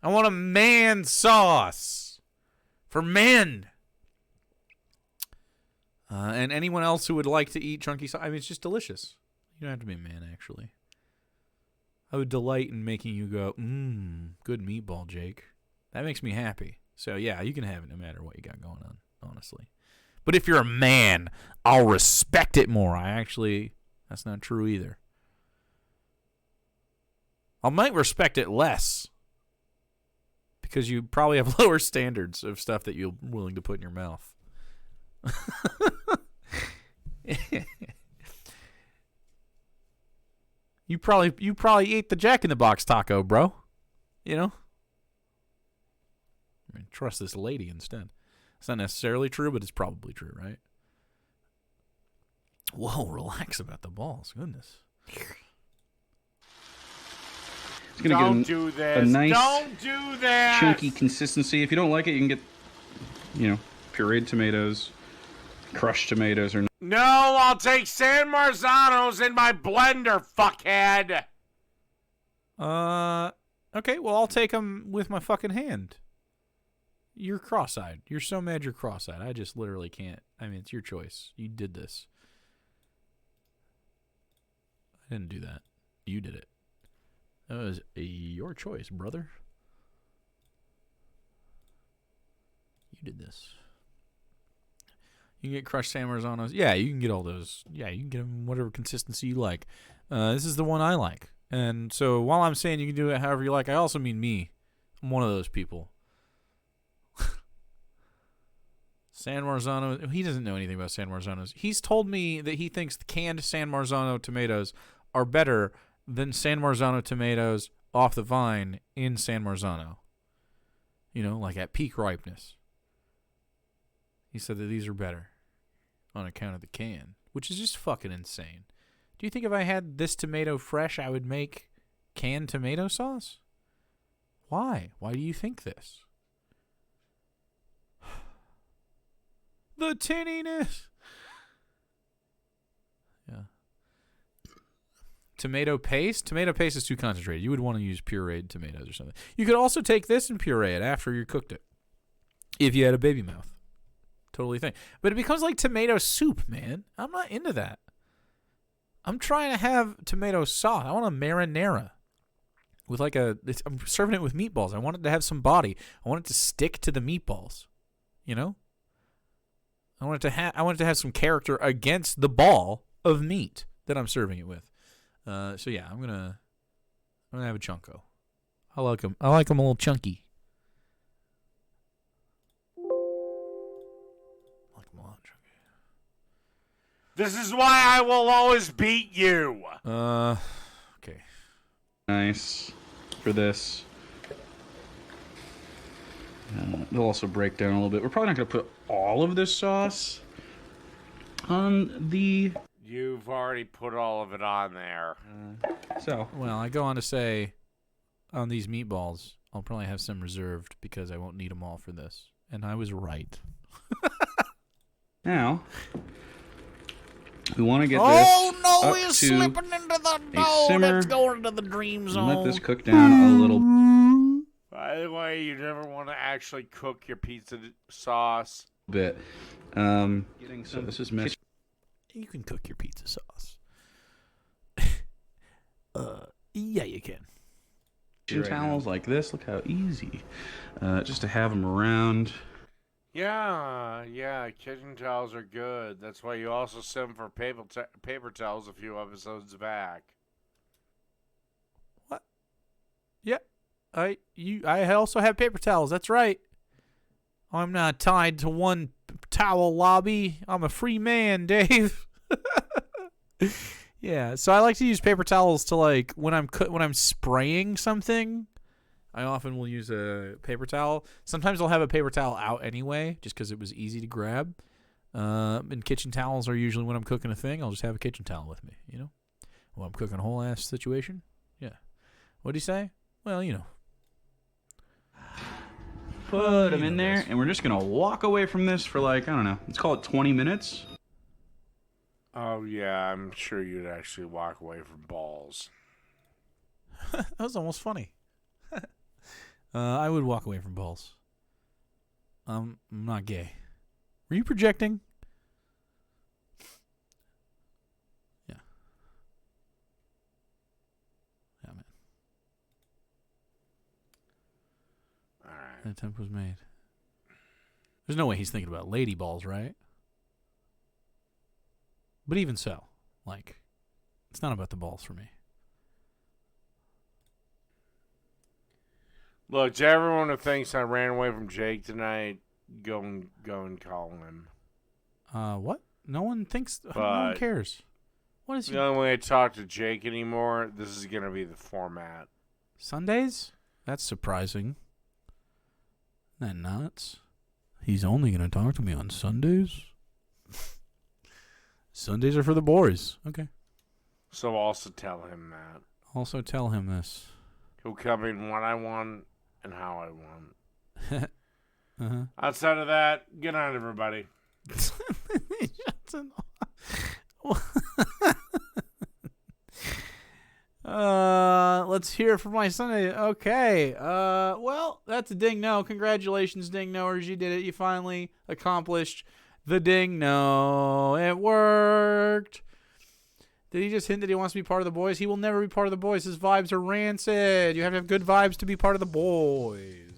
Speaker 1: I want a man sauce for men. And anyone else who would like to eat chunky sauce, I mean, it's just delicious. You don't have to be a man, actually. I would delight in making you go, good meatball, Jake. That makes me happy. So, yeah, you can have it no matter what you got going on, honestly. But if you're a man, I'll respect it more. That's not true either. I might respect it less. Because you probably have lower standards of stuff that you're willing to put in your mouth. You probably ate the Jack in the Box taco, bro. You know? I mean, trust this lady instead. It's not necessarily true, but it's probably true, right? Whoa, relax about the balls. Goodness.
Speaker 12: It's gonna
Speaker 3: Don't
Speaker 12: get
Speaker 3: do this.
Speaker 12: A nice,
Speaker 3: Don't do that.
Speaker 12: chunky consistency. If you don't like it, you can get, pureed tomatoes, crushed tomatoes, or
Speaker 3: No, I'll take San Marzanos in my blender, fuckhead.
Speaker 1: Okay, well, I'll take them with my fucking hand. You're cross-eyed. You're so mad you're cross-eyed. I just literally can't. I mean, it's your choice. You did this. I didn't do that. You did it. That was your choice, brother. You did this. You can get crushed San Marzanos. Yeah, you can get all those. Yeah, you can get them whatever consistency you like. This is the one I like. And so while I'm saying you can do it however you like, I also mean me. I'm one of those people. San Marzano, he doesn't know anything about San Marzanos. He's told me that he thinks the canned San Marzano tomatoes are better than San Marzano tomatoes off the vine in San Marzano. You know, like at peak ripeness. He said that these are better on account of the can, which is just fucking insane. Do you think if I had this tomato fresh, I would make canned tomato sauce? Why? Why do you think this? The tinniness. Yeah. Tomato paste? Tomato paste is too concentrated. You would want to use pureed tomatoes or something. You could also take this and puree it after you cooked it. If you had a baby mouth. Totally thing. But it becomes like tomato soup, man. I'm not into that. I'm trying to have tomato sauce. I want a marinara. With like I'm serving it with meatballs. I want it to have some body. I want it to stick to the meatballs. You know? I want it to have some character against the ball of meat that I'm serving it with. So yeah, I'm gonna have a chunko. I like them a little chunky. I like them a lot chunky.
Speaker 3: This is why I will always beat you.
Speaker 1: Okay.
Speaker 12: Nice for this. They'll also break down a little bit. We're probably not going to put all of this sauce on the...
Speaker 3: You've already put all of it on there.
Speaker 1: Well, I go on to say, on these meatballs, I'll probably have some reserved because I won't need them all for this. And I was right.
Speaker 12: Now, we want to get
Speaker 1: this
Speaker 12: up
Speaker 1: he's
Speaker 12: to
Speaker 1: slipping into the
Speaker 12: simmer.
Speaker 1: It's going into the dream zone.
Speaker 12: Let this cook down a little.
Speaker 3: By the way, you never want to actually cook your pizza sauce.
Speaker 12: Bit. Getting some. This is messy.
Speaker 1: You can cook your pizza sauce. Yeah, you can.
Speaker 12: Kitchen towels like this. Look how easy. Just to have them around.
Speaker 3: Yeah, kitchen towels are good. That's why you also send them for paper towels a few episodes back.
Speaker 1: What? Yeah, I also have paper towels. That's right. I'm not tied to one towel lobby. I'm a free man, Dave. Yeah, so I like to use paper towels to when I'm spraying something. I often will use a paper towel. Sometimes I'll have a paper towel out anyway, just because it was easy to grab. And kitchen towels are usually when I'm cooking a thing. I'll just have a kitchen towel with me, you know? When I'm cooking a whole ass situation. Yeah. What'd he say? Well, you know.
Speaker 12: Put them in there, and we're just going to walk away from this for like, I don't know, let's call it 20 minutes.
Speaker 3: Oh, yeah, I'm sure you'd actually walk away from balls.
Speaker 1: That was almost funny. I would walk away from balls. I'm not gay. Were you projecting? Yeah. Yeah, man.
Speaker 3: All right.
Speaker 1: An attempt was made. There's no way he's thinking about lady balls, right? But even so, like, it's not about the balls for me.
Speaker 3: Look, to everyone who thinks I ran away from Jake tonight, go and call him.
Speaker 1: What? No one thinks. No one cares. What is
Speaker 3: the only way I talk to Jake anymore? This is gonna be the format.
Speaker 1: Sundays? That's surprising. Isn't that nuts? He's only gonna talk to me on Sundays. Sundays are for the boys. Okay.
Speaker 3: So also tell him that.
Speaker 1: Also tell him this.
Speaker 3: He'll come in when I want and how I want. Outside of that, good night, everybody.
Speaker 1: Let's hear it for my Sunday. Okay. Well, that's a ding no. Congratulations, ding knowers. You did it. You finally accomplished the ding no. It worked. Did he just hint that he wants to be part of the boys? He will never be part of the boys. His vibes are rancid. You have to have good vibes to be part of the boys.